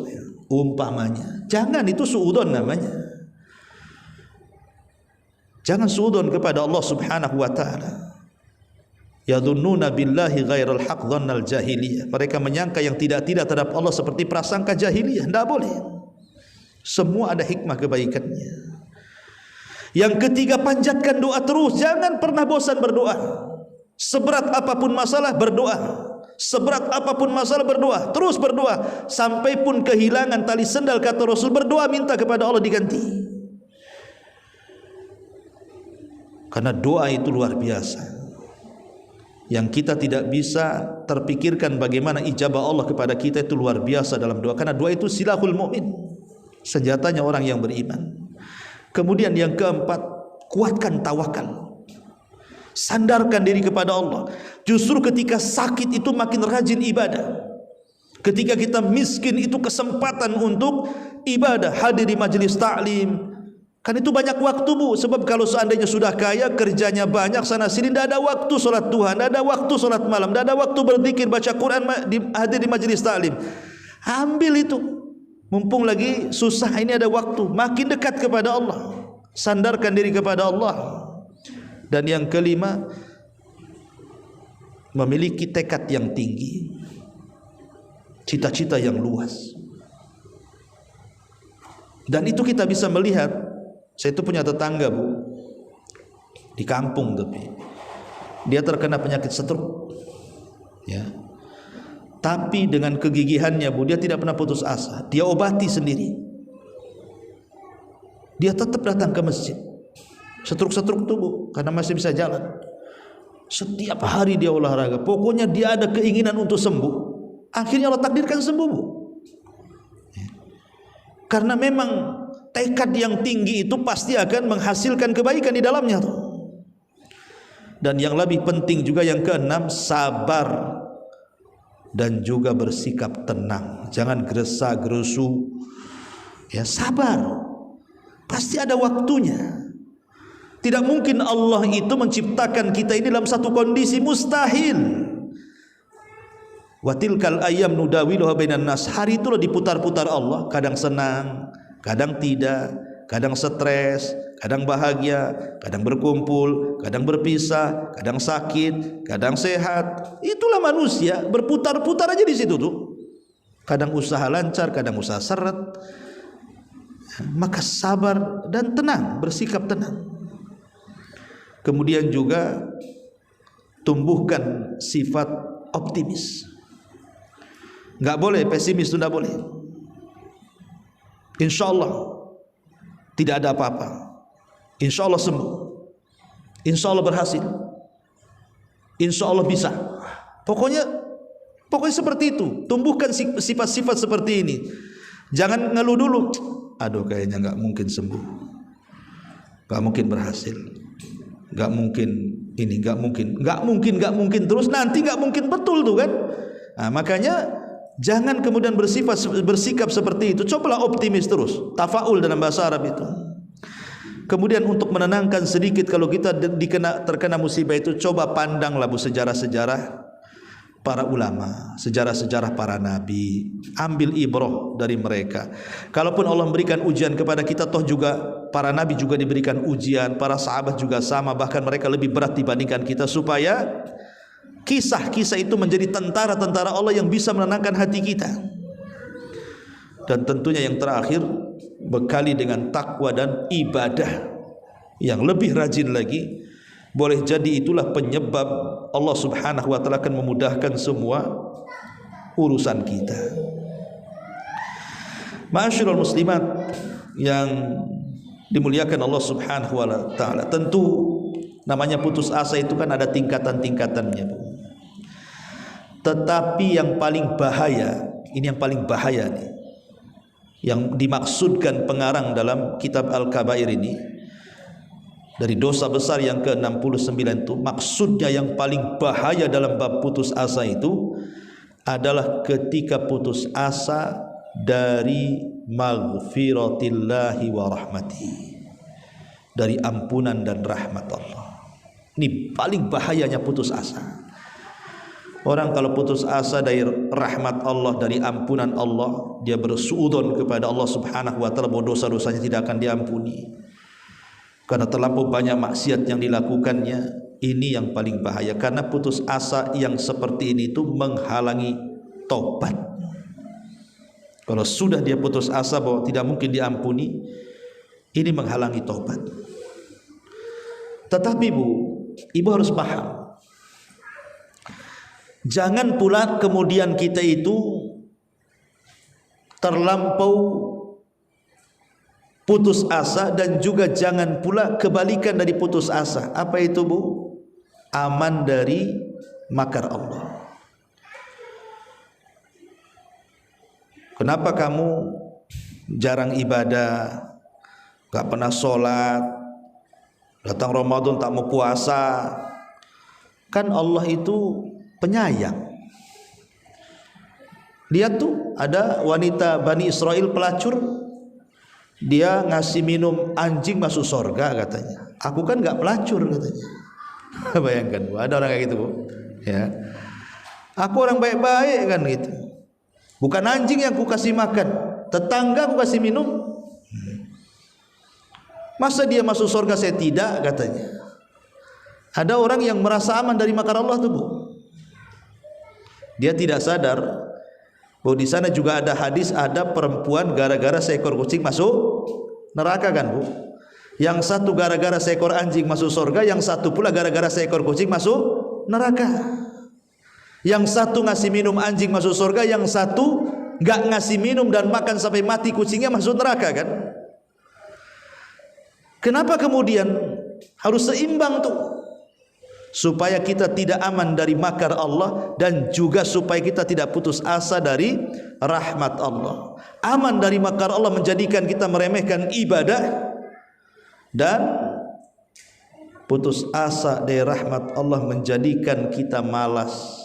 Umpamanya, jangan, itu suudzon namanya. Jangan suudzon kepada Allah Subhanahu wa ta'ala. Yadhunnuna billahi ghairal haq dhannal jahiliyah. Mereka menyangka yang tidak-tidak terhadap Allah seperti prasangka jahiliyah. Tidak boleh. Semua ada hikmah kebaikannya. Yang ketiga, panjatkan doa terus. Jangan pernah bosan berdoa. Seberat apapun masalah, berdoa. Seberat apapun masalah, berdoa. Terus berdoa. Sampai pun kehilangan tali sendal, kata Rasul, berdoa minta kepada Allah diganti. Karena doa itu luar biasa, yang kita tidak bisa terpikirkan bagaimana ijabah Allah kepada kita itu luar biasa dalam doa. Karena doa itu silahul mu'min, senjatanya orang yang beriman. Kemudian yang keempat, kuatkan tawakal. Sandarkan diri kepada Allah. Justru ketika sakit itu makin rajin ibadah. Ketika kita miskin itu kesempatan untuk ibadah, hadir di majelis ta'lim. Kan itu banyak waktu, Bu. Sebab kalau seandainya sudah kaya, kerjanya banyak sana sini, tidak ada waktu sholat Tuhan, tidak ada waktu sholat malam, tidak ada waktu berzikir, baca Quran, hadir di majelis ta'lim. Ambil itu, mumpung lagi susah ini ada waktu. Makin dekat kepada Allah, sandarkan diri kepada Allah. Dan yang kelima, memiliki tekad yang tinggi, cita-cita yang luas. Dan itu kita bisa melihat. Saya itu punya tetangga, Bu, di kampung, tapi dia terkena penyakit stroke, ya. Tapi dengan kegigihannya, Bu, dia tidak pernah putus asa. Dia obati sendiri. Dia tetap datang ke masjid. Stroke itu, Bu, karena masih bisa jalan. Setiap hari dia olahraga. Pokoknya dia ada keinginan untuk sembuh. Akhirnya Allah takdirkan sembuh, Bu. Karena memang tekad yang tinggi itu pasti akan menghasilkan kebaikan di dalamnya. Dan yang lebih penting juga yang keenam, sabar dan juga bersikap tenang. Jangan gerasa-gerusu. Ya, sabar. Pasti ada waktunya. Tidak mungkin Allah itu menciptakan kita ini dalam satu kondisi, mustahil. Wa tilkal ayyam nudawiluha bainan nas. Hari itu diputar-putar Allah, kadang senang, kadang tidak, kadang stres, kadang bahagia, kadang berkumpul, kadang berpisah, kadang sakit, kadang sehat. Itulah manusia, berputar-putar aja di situ tuh. Kadang usaha lancar, kadang usaha seret. Maka sabar dan tenang, bersikap tenang. Kemudian juga tumbuhkan sifat optimis. Enggak boleh pesimis, itu enggak boleh. Insya Allah tidak ada apa-apa. Insya Allah sembuh. Insya Allah berhasil. Insya Allah bisa. Pokoknya seperti itu. Tumbuhkan sifat-sifat seperti ini. Jangan ngeluh dulu. Aduh, kayaknya nggak mungkin sembuh. Nggak mungkin berhasil. Nggak mungkin ini, nggak mungkin. Terus nanti nggak mungkin betul tuh kan. Nah, makanya jangan kemudian bersikap seperti itu. Cobalah optimis terus. Tafaul dalam bahasa Arab itu. Kemudian untuk menenangkan sedikit kalau kita terkena musibah itu, coba pandanglah, Bu, sejarah-sejarah para ulama, sejarah-sejarah para nabi. Ambil ibrah dari mereka. Kalaupun Allah memberikan ujian kepada kita, toh juga para nabi juga diberikan ujian, para sahabat juga sama, bahkan mereka lebih berat dibandingkan kita, supaya kisah-kisah itu menjadi tentara-tentara Allah yang bisa menenangkan hati kita. Dan tentunya yang terakhir, bekali dengan takwa dan ibadah yang lebih rajin lagi. Boleh jadi itulah penyebab Allah Subhanahu wa ta'ala akan memudahkan semua urusan kita. Ma'asyiral muslimat yang dimuliakan Allah Subhanahu wa ta'ala, tentu Namanya putus asa itu kan ada tingkatan-tingkatannya, Bu. Tetapi yang paling bahaya, ini yang paling bahaya nih, yang dimaksudkan pengarang dalam kitab Al-Kabair ini, dari dosa besar yang ke-69 itu, maksudnya yang paling bahaya dalam bab putus asa itu adalah ketika putus asa dari maghfiratillahi wa rahmatihi, dari ampunan dan rahmat Allah. Ini paling bahayanya putus asa. Orang kalau putus asa dari rahmat Allah, dari ampunan Allah, dia bersuudzon kepada Allah Subhanahu wa taala bahwa dosa-dosanya tidak akan diampuni karena terlampau banyak maksiat yang dilakukannya. Ini yang paling bahaya, karena putus asa yang seperti ini itu menghalangi taubat. Kalau sudah dia putus asa bahwa tidak mungkin diampuni, ini menghalangi taubat. Tetapi Ibu harus paham, jangan pula kemudian kita itu terlampau putus asa, dan juga jangan pula kebalikan dari putus asa. Apa itu, Bu? Aman dari makar Allah. Kenapa kamu jarang ibadah, gak pernah sholat, datang Ramadan tak mau puasa? Kan Allah itu penyayang. Lihat tuh, ada wanita Bani Israel pelacur, dia ngasih minum anjing masuk surga katanya. Aku kan gak pelacur katanya. Bayangkan, Bu, ada orang kayak gitu, Bu. Ya. Aku orang baik-baik kan gitu. Bukan anjing yang ku kasih makan, tetangga ku kasih minum. Masa dia masuk surga saya tidak, katanya. Ada orang yang merasa aman dari makar Allah tuh, Bu. Dia tidak sadar bahwa di sana juga ada hadis, ada perempuan gara-gara seekor kucing masuk neraka kan, Bu. Yang satu gara-gara seekor anjing masuk surga, yang satu pula gara-gara seekor kucing masuk neraka. Yang satu ngasih minum anjing masuk surga, yang satu enggak ngasih minum dan makan sampai mati kucingnya masuk neraka kan? Kenapa kemudian harus seimbang tuh? Supaya kita tidak aman dari makar Allah, dan juga supaya kita tidak putus asa dari rahmat Allah. Aman dari makar Allah menjadikan kita meremehkan ibadah, dan putus asa dari rahmat Allah menjadikan kita malas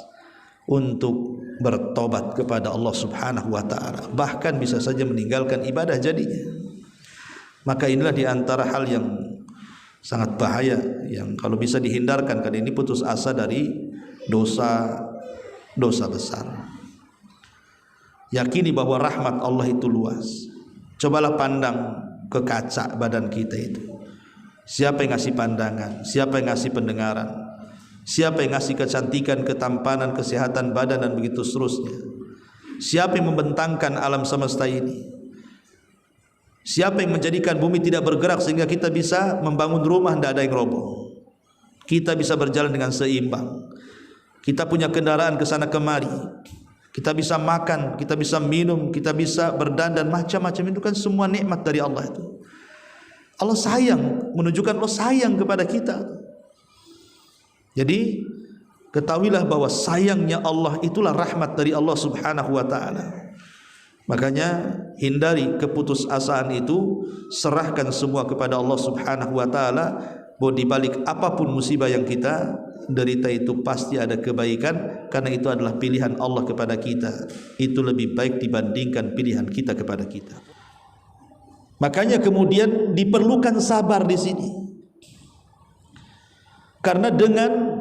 untuk bertobat kepada Allah Subhanahu wa taala. Bahkan bisa saja meninggalkan ibadah jadinya. Maka inilah di antara hal yang sangat bahaya, yang kalau bisa dihindarkan, karena ini putus asa dari dosa besar. Yakini bahwa rahmat Allah itu luas. Cobalah pandang ke kaca badan kita itu. Siapa yang ngasih pandangan? Siapa yang ngasih pendengaran? Siapa yang ngasih kecantikan, ketampanan, kesehatan badan, dan begitu seterusnya? Siapa yang membentangkan alam semesta ini? Siapa yang menjadikan bumi tidak bergerak sehingga kita bisa membangun rumah tidak ada yang roboh? Kita bisa berjalan dengan seimbang. Kita punya kendaraan ke sana kemari. Kita bisa makan, kita bisa minum, kita bisa berdandan, macam-macam itu kan semua nikmat dari Allah itu. Allah sayang, menunjukkan Allah sayang kepada kita. Jadi ketahuilah bahwa sayangnya Allah itulah rahmat dari Allah Subhanahu wa taala. Makanya hindari keputusasaan itu, serahkan semua kepada Allah Subhanahu wa taala, bahwa di balik apapun musibah yang kita derita itu pasti ada kebaikan, karena itu adalah pilihan Allah kepada kita. Itu lebih baik dibandingkan pilihan kita kepada kita. Makanya kemudian diperlukan sabar di sini. Karena dengan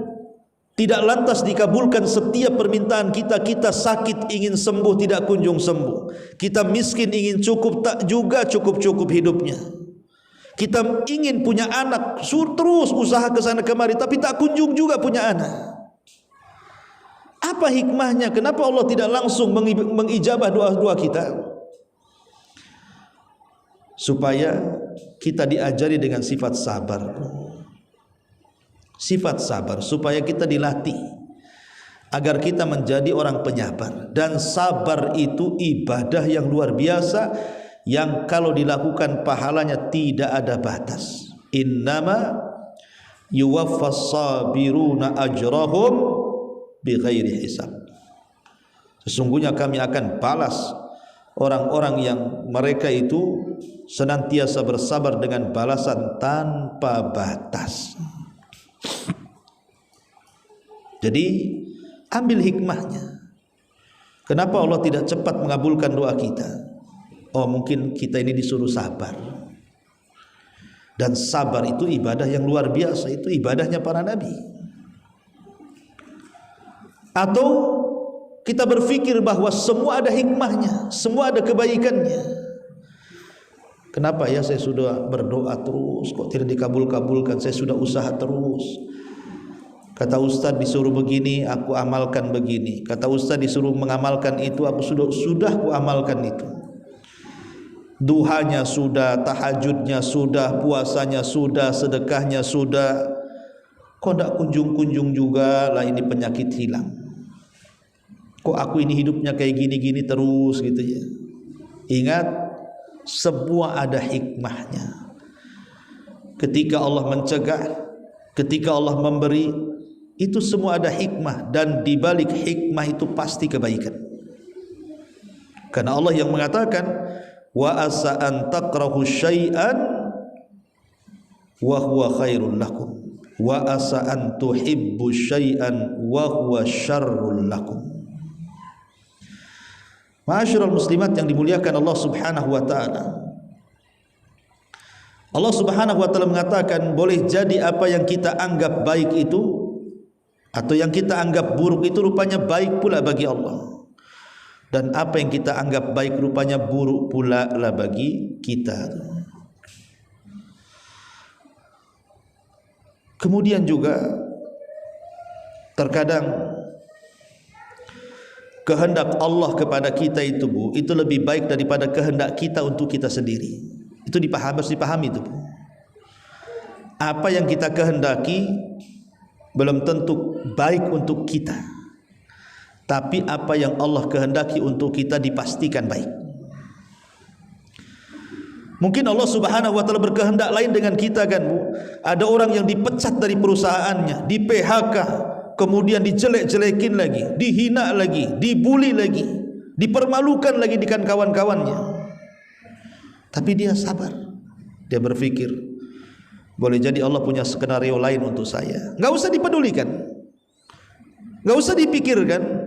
tidak lantas dikabulkan setiap permintaan kita. Kita sakit ingin sembuh tidak kunjung sembuh. Kita miskin ingin cukup tak juga cukup-cukup hidupnya. Kita ingin punya anak, terus usaha ke sana kemari, tapi tak kunjung juga punya anak. Apa hikmahnya? Kenapa Allah tidak langsung mengijabah doa-doa kita? Supaya kita diajari dengan sifat sabar. Sifat sabar, supaya kita dilatih agar kita menjadi orang penyabar. Dan sabar itu ibadah yang luar biasa, yang kalau dilakukan pahalanya tidak ada batas. Innama yuwaffas sabiruna ajrahum bighairi hisab. Sesungguhnya kami akan balas orang-orang yang mereka itu senantiasa bersabar dengan balasan tanpa batas. Jadi ambil hikmahnya. Kenapa Allah tidak cepat mengabulkan doa kita? Oh, mungkin kita ini disuruh sabar. Dan sabar itu ibadah yang luar biasa, itu ibadahnya para nabi. Atau kita berpikir bahwa semua ada hikmahnya, semua ada kebaikannya. Kenapa ya saya sudah berdoa terus kok tidak dikabul-kabulkan? Saya sudah usaha terus. Kata Ustaz disuruh begini, aku amalkan begini. Kata Ustaz disuruh mengamalkan itu, aku sudah aku amalkan itu. Duhanya sudah, tahajudnya sudah, puasanya sudah, sedekahnya sudah. Kok tidak kunjung-kunjung juga lah ini penyakit hilang? Kok aku ini hidupnya kayak gini-gini terus gitu ya. Ingat, semua ada hikmahnya. Ketika Allah mencegah, ketika Allah memberi, itu semua ada hikmah, dan di balik hikmah itu pasti kebaikan. Karena Allah yang mengatakan, wa asa an takrahu syai'an wa huwa khairul lakum wa asa an tuhibbu syai'an wa huwa syarrul lakum. Ma'asyiral muslimat yang dimuliakan Allah Subhanahu wa taala. Allah Subhanahu wa taala mengatakan, boleh jadi apa yang kita anggap baik itu atau yang kita anggap buruk itu rupanya baik pula bagi Allah. Dan apa yang kita anggap baik rupanya buruk pula lah bagi kita. Kemudian juga terkadang kehendak Allah kepada kita itu, Bu, itu lebih baik daripada kehendak kita untuk kita sendiri. Itu harus dipahami itu, Bu. Apa yang kita kehendaki belum tentu baik untuk kita. Tapi apa yang Allah kehendaki untuk kita dipastikan baik. Mungkin Allah Subhanahu wa taala berkehendak lain dengan kita kan, Bu. Ada orang yang dipecat dari perusahaannya, di PHK, kemudian dijelek-jelekin lagi, dihina lagi, dibuli lagi, dipermalukan lagi dengan kawan-kawannya. Tapi dia sabar. Dia berpikir, boleh jadi Allah punya skenario lain untuk saya. Enggak usah dipedulikan. Enggak usah dipikirkan.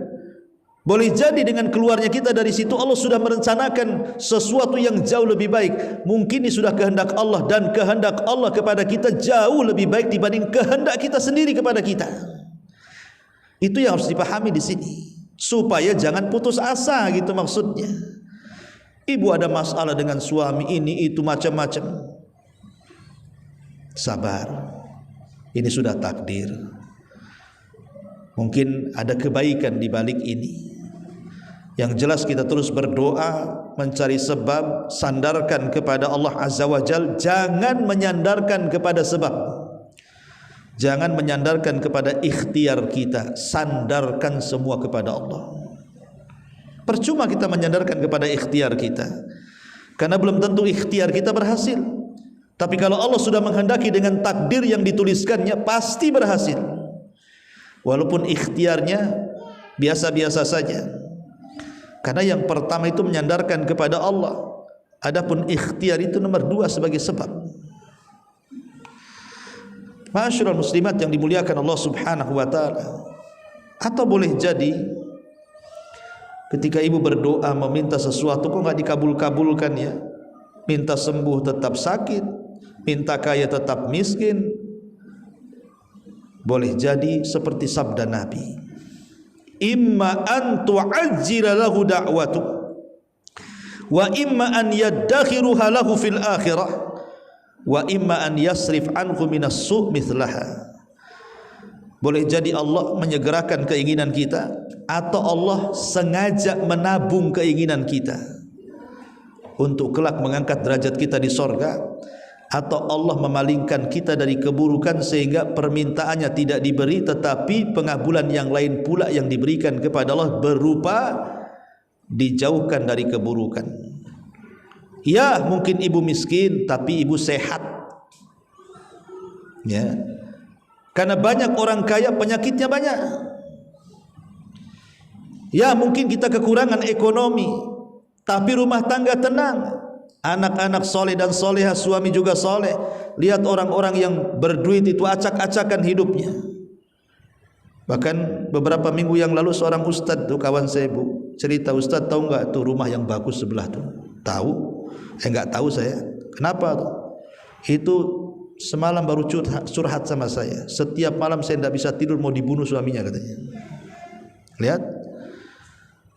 Boleh jadi dengan keluarnya kita dari situ Allah sudah merencanakan sesuatu yang jauh lebih baik. Mungkin ini sudah kehendak Allah, dan kehendak Allah kepada kita jauh lebih baik dibanding kehendak kita sendiri kepada kita. Itu yang harus dipahami di sini, supaya jangan putus asa gitu maksudnya. Ibu ada masalah dengan suami ini itu macam-macam. Sabar. Ini sudah takdir. Mungkin ada kebaikan di balik ini. Yang jelas kita terus berdoa, mencari sebab, sandarkan kepada Allah Azza wa Jal. Jangan menyandarkan kepada sebab, jangan menyandarkan kepada ikhtiar kita. Sandarkan semua kepada Allah. Percuma kita menyandarkan kepada ikhtiar kita, karena belum tentu ikhtiar kita berhasil. Tapi kalau Allah sudah menghendaki dengan takdir yang dituliskannya, pasti berhasil. Walaupun ikhtiarnya biasa-biasa saja. Karena yang pertama itu menyandarkan kepada Allah. Adapun ikhtiar itu nomor 2 sebagai sebab. Ma'asyiral muslimat yang dimuliakan Allah Subhanahu wa taala. Atau boleh jadi ketika ibu berdoa meminta sesuatu kok enggak dikabul-kabulkan ya. Minta sembuh tetap sakit, minta kaya tetap miskin. Boleh jadi seperti sabda Nabi, imma an tu'ajjila lahu da'watu wa imma an yaddakhiruha lahu fil akhirah wa imma an yasrif anhu minas su' mithlaha. Boleh jadi Allah menyegerakan keinginan kita, atau Allah sengaja menabung keinginan kita untuk kelak mengangkat derajat kita di sorga, atau Allah memalingkan kita dari keburukan sehingga permintaannya tidak diberi, tetapi pengabulan yang lain pula yang diberikan kepada Allah berupa dijauhkan dari keburukan. Ya, mungkin ibu miskin tapi ibu sehat. Ya. Karena banyak orang kaya penyakitnya banyak. Ya mungkin kita kekurangan ekonomi, tapi rumah tangga tenang, anak-anak soleh dan soleha, suami juga soleh. Lihat orang-orang yang berduit itu acak-acakan hidupnya. Bahkan beberapa minggu yang lalu seorang ustadz tuh, kawan saya bu, cerita, ustadz tahu nggak tuh rumah yang bagus sebelah tuh? Tahu? Nggak tahu saya. Kenapa tuh? Itu semalam baru curhat sama saya. Setiap malam saya tidak bisa tidur, mau dibunuh suaminya katanya. Lihat,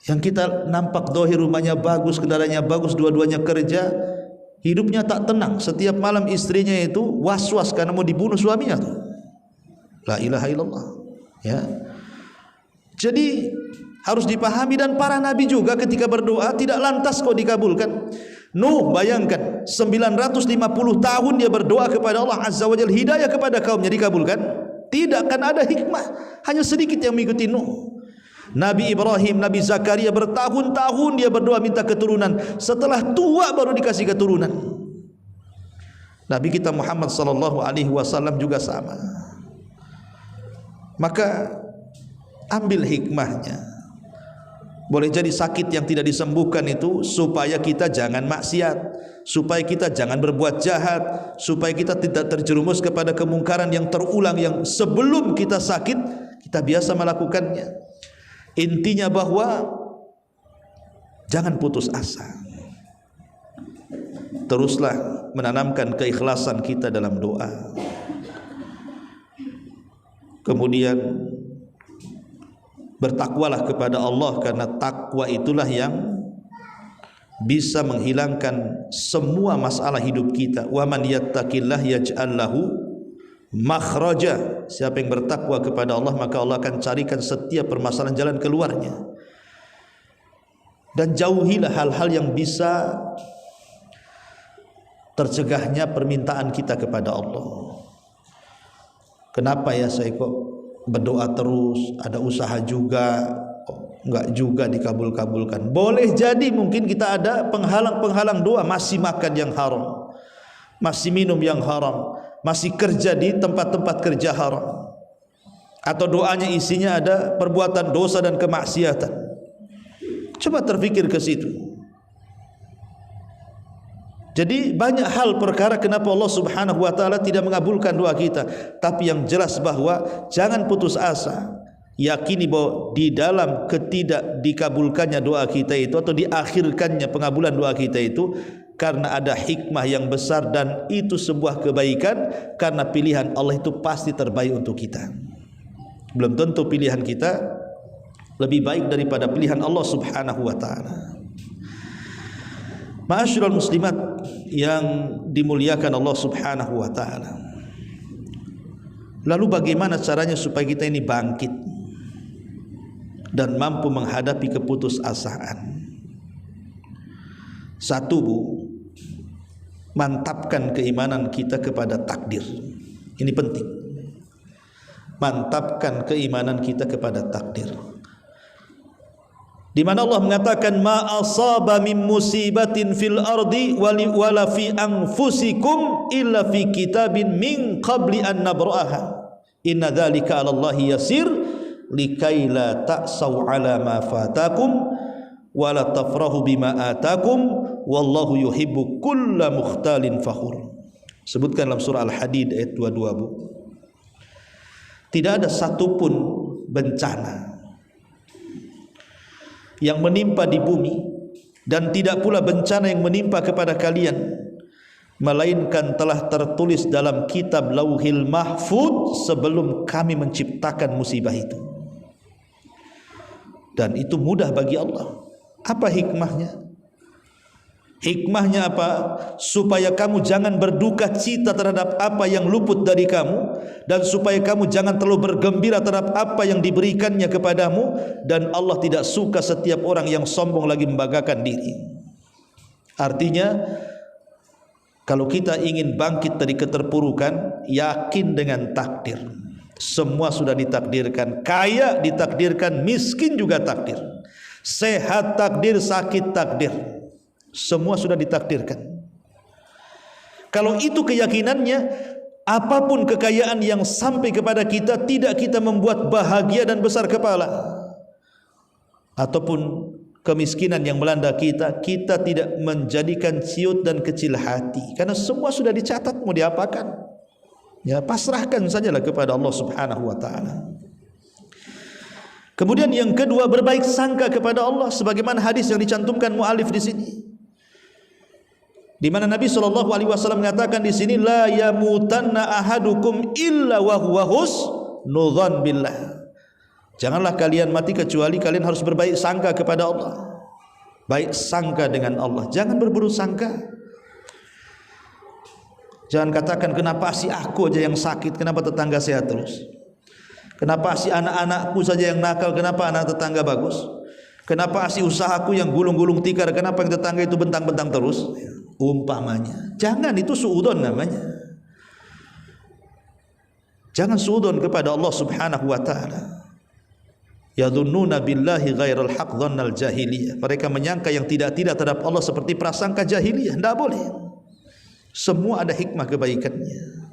yang kita nampak dohir rumahnya bagus, kendaraannya bagus, dua-duanya kerja, hidupnya tak tenang. Setiap malam istrinya itu was-was karena mau dibunuh suaminya tuh. La ilaha illallah. Ya. Jadi harus dipahami, dan para nabi juga ketika berdoa tidak lantas kok dikabulkan. Nuh, bayangkan 950 tahun dia berdoa kepada Allah Azza wa Jalla, hidayah kepada kaumnya, dikabulkan? Tidak, kan ada hikmah. Hanya sedikit yang mengikuti Nuh. Nabi Ibrahim, Nabi Zakaria bertahun-tahun dia berdoa minta keturunan, setelah tua baru dikasih keturunan. Nabi kita Muhammad sallallahu alaihi wasallam juga sama. Maka ambil hikmahnya. Boleh jadi sakit yang tidak disembuhkan itu supaya kita jangan maksiat, supaya kita jangan berbuat jahat, supaya kita tidak terjerumus kepada kemungkaran yang terulang, yang sebelum kita sakit kita biasa melakukannya. Intinya bahwa jangan putus asa. Teruslah menanamkan keikhlasan kita dalam doa. Kemudian bertakwalah kepada Allah, karena takwa itulah yang bisa menghilangkan semua masalah hidup kita. Wa man yattaqillah yaj'al lahu makhraja. Siapa yang bertakwa kepada Allah, maka Allah akan carikan setiap permasalahan jalan keluarnya. Dan jauhilah hal-hal yang bisa tercegahnya permintaan kita kepada Allah. Kenapa ya saya kok berdoa terus, ada usaha juga, enggak juga dikabul-kabulkan? Boleh jadi mungkin kita ada penghalang-penghalang doa, masih makan yang haram, masih minum yang haram, masih kerja di tempat-tempat kerja haram, atau doanya isinya ada perbuatan dosa dan kemaksiatan. Coba terfikir ke situ. Jadi banyak hal perkara kenapa Allah Subhanahu wa taala tidak mengabulkan doa kita. Tapi yang jelas bahwa jangan putus asa. Yakini bahwa di dalam ketidak dikabulkannya doa kita itu, atau diakhirkannya pengabulan doa kita itu, karena ada hikmah yang besar, dan itu sebuah kebaikan, karena pilihan Allah itu pasti terbaik untuk kita. Belum tentu pilihan kita lebih baik daripada pilihan Allah Subhanahu wa taala. Ma'asyiral muslimat yang dimuliakan Allah Subhanahu wa taala. Lalu bagaimana caranya supaya kita ini bangkit dan mampu menghadapi keputusasaan? Satu, Bu, mantapkan keimanan kita kepada takdir. Ini penting. Mantapkan keimanan kita kepada takdir. Di mana Allah mengatakan ma asaba min musibatin fil ardi wala fi anfusikum illa fi kitabin min qabli an nabra'aha inna dzalika 'ala Allahi yasir likai la ta'sau 'ala ma fatakum wa la tafrahu bima atakum wallahu yuhibbu kulla mukhtalin fakhur. Sebutkan dalam surah Al-Hadid ayat 22, Bu. Tidak ada satupun bencana yang menimpa di bumi, dan tidak pula bencana yang menimpa kepada kalian, melainkan telah tertulis dalam kitab Lauhil Mahfuz sebelum kami menciptakan musibah itu. Dan itu mudah bagi Allah. Apa hikmahnya? Hikmahnya apa? Supaya kamu jangan berduka cita terhadap apa yang luput dari kamu, dan supaya kamu jangan terlalu bergembira terhadap apa yang diberikannya kepadamu. Dan Allah tidak suka setiap orang yang sombong lagi membanggakan diri. Artinya, kalau kita ingin bangkit dari keterpurukan, yakin dengan takdir. Semua sudah ditakdirkan. Kaya ditakdirkan, miskin juga takdir. Sehat takdir, sakit takdir. Semua sudah ditakdirkan. Kalau itu keyakinannya, apapun kekayaan yang sampai kepada kita, tidak kita membuat bahagia dan besar kepala, ataupun kemiskinan yang melanda kita, kita tidak menjadikan ciut dan kecil hati, karena semua sudah dicatat, mau diapakan? Ya, pasrahkan sajalah kepada Allah Subhanahu wa taala. Kemudian yang kedua, berbaik sangka kepada Allah, sebagaimana hadis yang dicantumkan muallif di sini, di mana Nabi SAW mengatakan di sini, la yamutanna ahadukum illa wa huwa husnudzan billah. Janganlah kalian mati kecuali kalian harus berbaik sangka kepada Allah. Baik sangka dengan Allah, jangan berburuk sangka. Jangan katakan kenapa si aku aja yang sakit, kenapa tetangga sehat terus? Kenapa si anak-anakku saja yang nakal, kenapa anak tetangga bagus? Kenapa si usahaku yang gulung-gulung tikar, kenapa yang tetangga itu bentang-bentang terus? Umpamanya. Jangan, itu suudzon namanya. Jangan suudzon kepada Allah Subhanahu wa taala. Yadhunnuna billahi ghairal haq dhannal jahiliyah. Mereka menyangka yang tidak-tidak terhadap Allah seperti prasangka jahiliyah. Tidak boleh. Semua ada hikmah kebaikannya.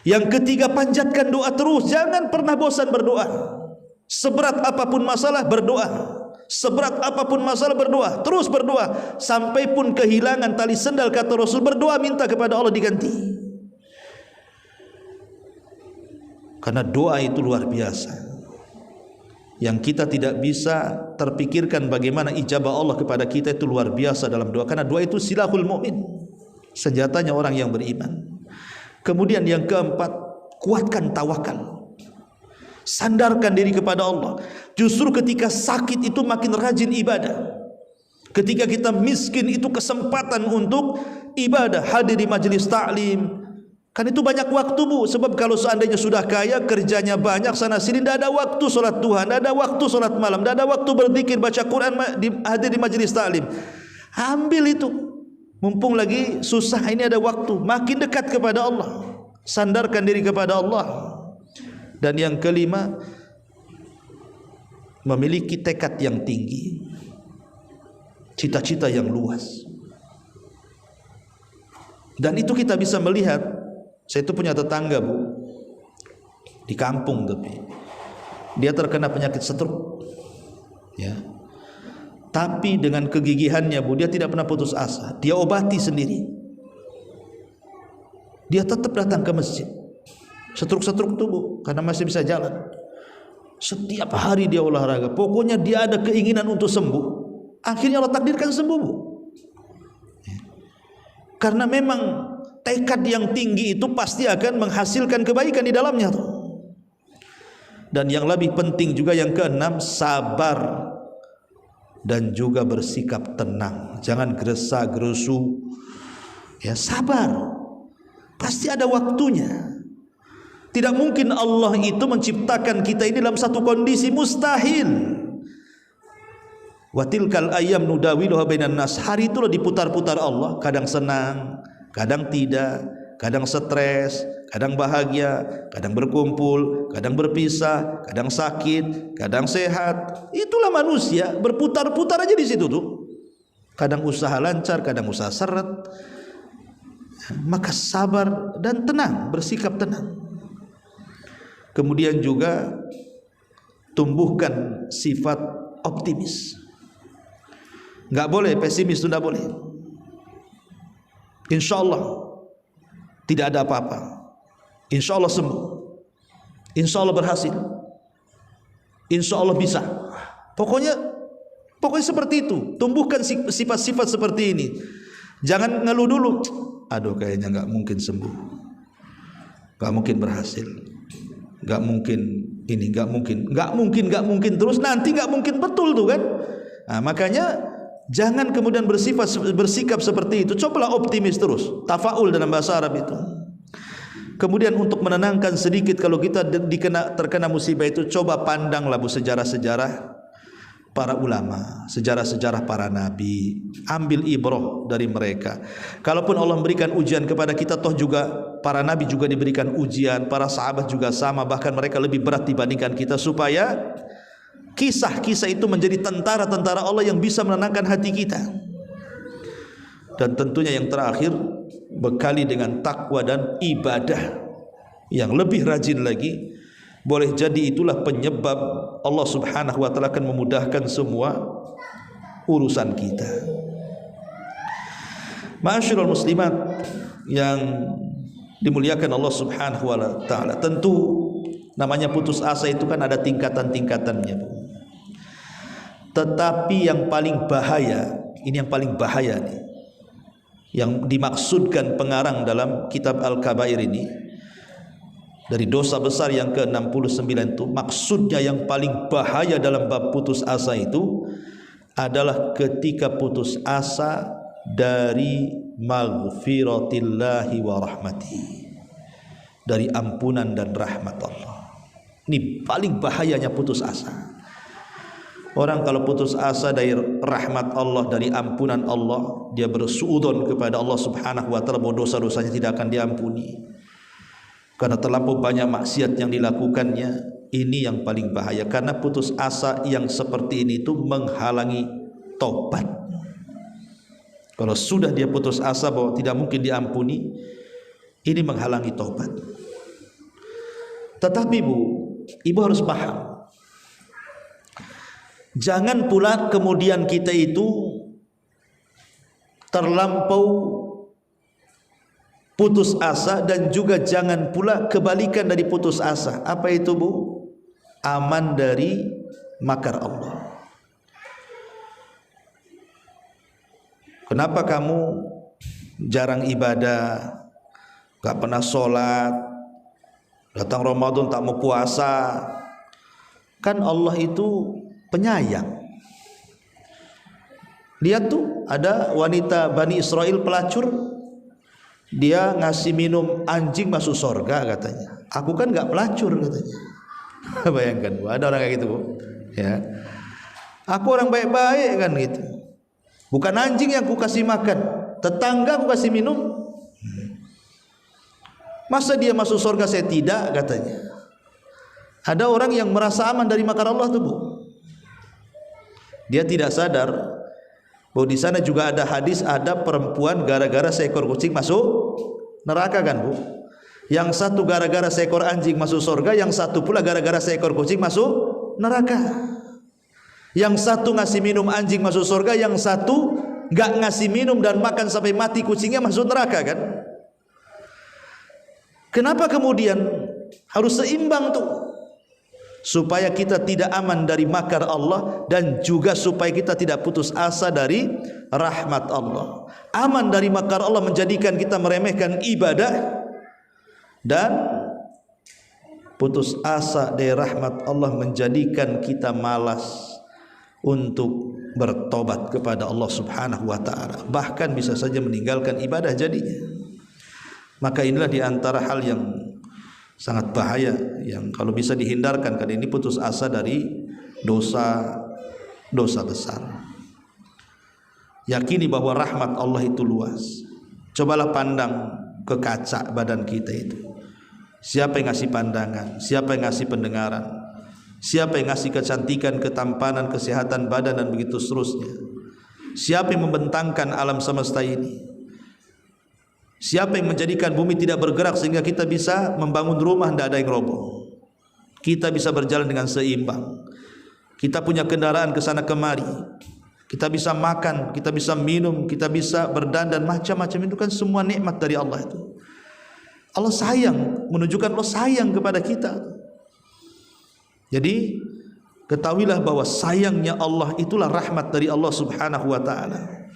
Yang ketiga, panjatkan doa terus. Jangan pernah bosan berdoa. Seberat apapun masalah, berdoa. Seberat apapun masalah, berdoa. Terus berdoa. Sampai pun kehilangan tali sendal, kata Rasul, berdoa minta kepada Allah diganti. Karena doa itu luar biasa, yang kita tidak bisa terpikirkan bagaimana ijabah Allah kepada kita itu luar biasa dalam doa. Karena doa itu silahul mu'min, senjatanya orang yang beriman. Kemudian yang keempat, kuatkan tawakal. Sandarkan diri kepada Allah. Justru ketika sakit itu makin rajin ibadah. Ketika kita miskin itu kesempatan untuk ibadah, hadir di majelis ta'lim. Kan itu banyak waktu, Bu. Sebab kalau seandainya sudah kaya, kerjanya banyak sana sini, tidak ada waktu solat Tuhan, tidak ada waktu solat malam, tidak ada waktu berzikir, baca Quran, hadir di majelis ta'lim. Ambil itu, mumpung lagi susah ini ada waktu. Makin dekat kepada Allah, sandarkan diri kepada Allah. Dan yang kelima, memiliki tekad yang tinggi, cita-cita yang luas. Dan itu kita bisa melihat. Saya itu punya tetangga, Bu, di kampung, tapi dia terkena penyakit stroke, ya. Tapi dengan kegigihannya, Bu, dia tidak pernah putus asa. Dia obati sendiri. Dia tetap datang ke masjid. Stroke itu, Bu, karena masih bisa jalan. Setiap hari dia olahraga. Pokoknya dia ada keinginan untuk sembuh. Akhirnya Allah takdirkan sembuh, Bu. Karena memang tekad yang tinggi itu pasti akan menghasilkan kebaikan di dalamnya tuh. Dan yang lebih penting juga yang keenam, sabar dan juga bersikap tenang. Jangan gerasa-gerusu. Ya, sabar. Pasti ada waktunya. Tidak mungkin Allah itu menciptakan kita ini dalam satu kondisi, mustahil. Wa tilkal ayyam nudawiluha bainan nas. Hari itu diputar-putar Allah, kadang senang, kadang tidak, kadang stres, kadang bahagia, kadang berkumpul, kadang berpisah, kadang sakit, kadang sehat. Itulah manusia, berputar-putar aja di situ tuh. Kadang usaha lancar, kadang usaha seret. Maka sabar dan tenang, bersikap tenang. Kemudian juga tumbuhkan sifat optimis. Enggak boleh pesimis, itu enggak boleh. Insya Allah tidak ada apa-apa. Insya Allah sembuh. Insya Allah berhasil. Insya Allah bisa. Pokoknya seperti itu. Tumbuhkan sifat-sifat seperti ini. Jangan ngeluh dulu. Aduh, kayaknya nggak mungkin sembuh. Nggak mungkin berhasil. Nggak mungkin ini, nggak mungkin. Terus nanti nggak mungkin betul tuh kan? Nah, makanya jangan kemudian bersikap seperti itu. Cobalah optimis terus. Tafaul dalam bahasa Arab itu. Kemudian untuk menenangkan sedikit kalau kita terkena musibah itu, coba pandanglah, Bu, sejarah-sejarah para ulama, sejarah-sejarah para nabi. Ambil ibrah dari mereka. Kalaupun Allah memberikan ujian kepada kita, toh juga para nabi juga diberikan ujian, para sahabat juga sama, bahkan mereka lebih berat dibandingkan kita, supaya kisah-kisah itu menjadi tentara-tentara Allah yang bisa menenangkan hati kita. Dan tentunya yang terakhir, bekali dengan takwa dan ibadah yang lebih rajin lagi, boleh jadi itulah penyebab Allah Subhanahu wa taala akan memudahkan semua urusan kita. Ma'asyiral muslimat yang dimuliakan Allah Subhanahu wa taala, tentu namanya putus asa itu kan ada tingkatan-tingkatannya. Tetapi yang paling bahaya, ini yang paling bahaya nih, yang dimaksudkan pengarang dalam kitab Al-Kabair ini, dari dosa besar yang ke-69 itu, maksudnya yang paling bahaya dalam bab putus asa itu adalah ketika putus asa dari maghfiratillahi wa rahmatihi, dari ampunan dan rahmat Allah. Ini paling bahayanya putus asa. Orang kalau putus asa dari rahmat Allah, dari ampunan Allah, dia bersuudzon kepada Allah Subhanahu wa taala bahwa dosa-dosanya tidak akan diampuni karena terlampau banyak maksiat yang dilakukannya. Ini yang paling bahaya, karena putus asa yang seperti ini itu menghalangi taubat. Kalau sudah dia putus asa bahwa tidak mungkin diampuni, ini menghalangi taubat. Tetapi ibu harus paham, jangan pula kemudian kita itu terlampau putus asa, dan juga jangan pula kebalikan dari putus asa. Apa itu aman dari makar Allah. Kenapa kamu jarang ibadah, gak pernah sholat, datang Ramadan tak mau puasa? Kan Allah itu penyayang. Lihat tuh, ada wanita Bani Israel pelacur, dia ngasih minum anjing masuk surga katanya. Aku kan gak pelacur katanya. Bayangkan ada orang kayak gitu ya. Aku orang baik-baik kan gitu. Bukan anjing yang ku kasih makan, tetangga ku kasih minum. Masa dia masuk surga saya tidak katanya. Ada orang yang merasa aman dari makar Allah tuh Dia tidak sadar bahwa di sana juga ada hadis, ada perempuan gara-gara seekor kucing masuk neraka kan Yang satu gara-gara seekor anjing masuk surga, yang satu pula gara-gara seekor kucing masuk neraka. Yang satu ngasih minum anjing masuk surga, yang satu nggak ngasih minum dan makan sampai mati kucingnya masuk neraka kan? Kenapa kemudian harus seimbang tuh? Supaya kita tidak aman dari makar Allah, dan juga supaya kita tidak putus asa dari rahmat Allah. Aman dari makar Allah menjadikan kita meremehkan ibadah, dan putus asa dari rahmat Allah menjadikan kita malas untuk bertobat kepada Allah Subhanahu wa taala, bahkan bisa saja meninggalkan ibadah jadinya. Maka inilah di antara hal yang sangat bahaya yang kalau bisa dihindarkan, karena ini putus asa dari dosa besar. Yakini bahwa rahmat Allah itu luas. Cobalah pandang ke kaca badan kita itu. Siapa yang ngasih pandangan? Siapa yang ngasih pendengaran? Siapa yang ngasih kecantikan, ketampanan, kesehatan badan, dan begitu seterusnya? Siapa yang membentangkan alam semesta ini? Siapa yang menjadikan bumi tidak bergerak sehingga kita bisa membangun rumah tidak ada yang roboh? Kita bisa berjalan dengan seimbang. Kita punya kendaraan ke sana kemari. Kita bisa makan, kita bisa minum, kita bisa berdandan, macam-macam. Itu kan semua nikmat dari Allah itu. Allah sayang, menunjukkan Allah sayang kepada kita. Jadi ketahuilah bahwa sayangnya Allah itulah rahmat dari Allah Subhanahu wa taala.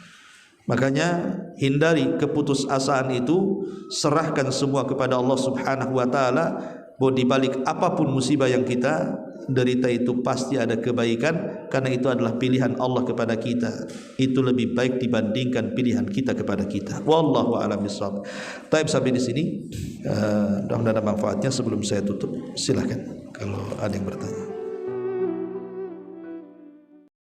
Makanya hindari keputusasaan itu, serahkan semua kepada Allah Subhanahu wa taala, bahwa di balik apapun musibah yang kita derita itu pasti ada kebaikan, karena itu adalah pilihan Allah kepada kita. Itu lebih baik dibandingkan pilihan kita kepada kita. Wallahu a'lam bishawab. Baik, sampai di sini. Mudah-mudahan ada manfaatnya. Sebelum saya tutup, silakan kalau ada yang bertanya.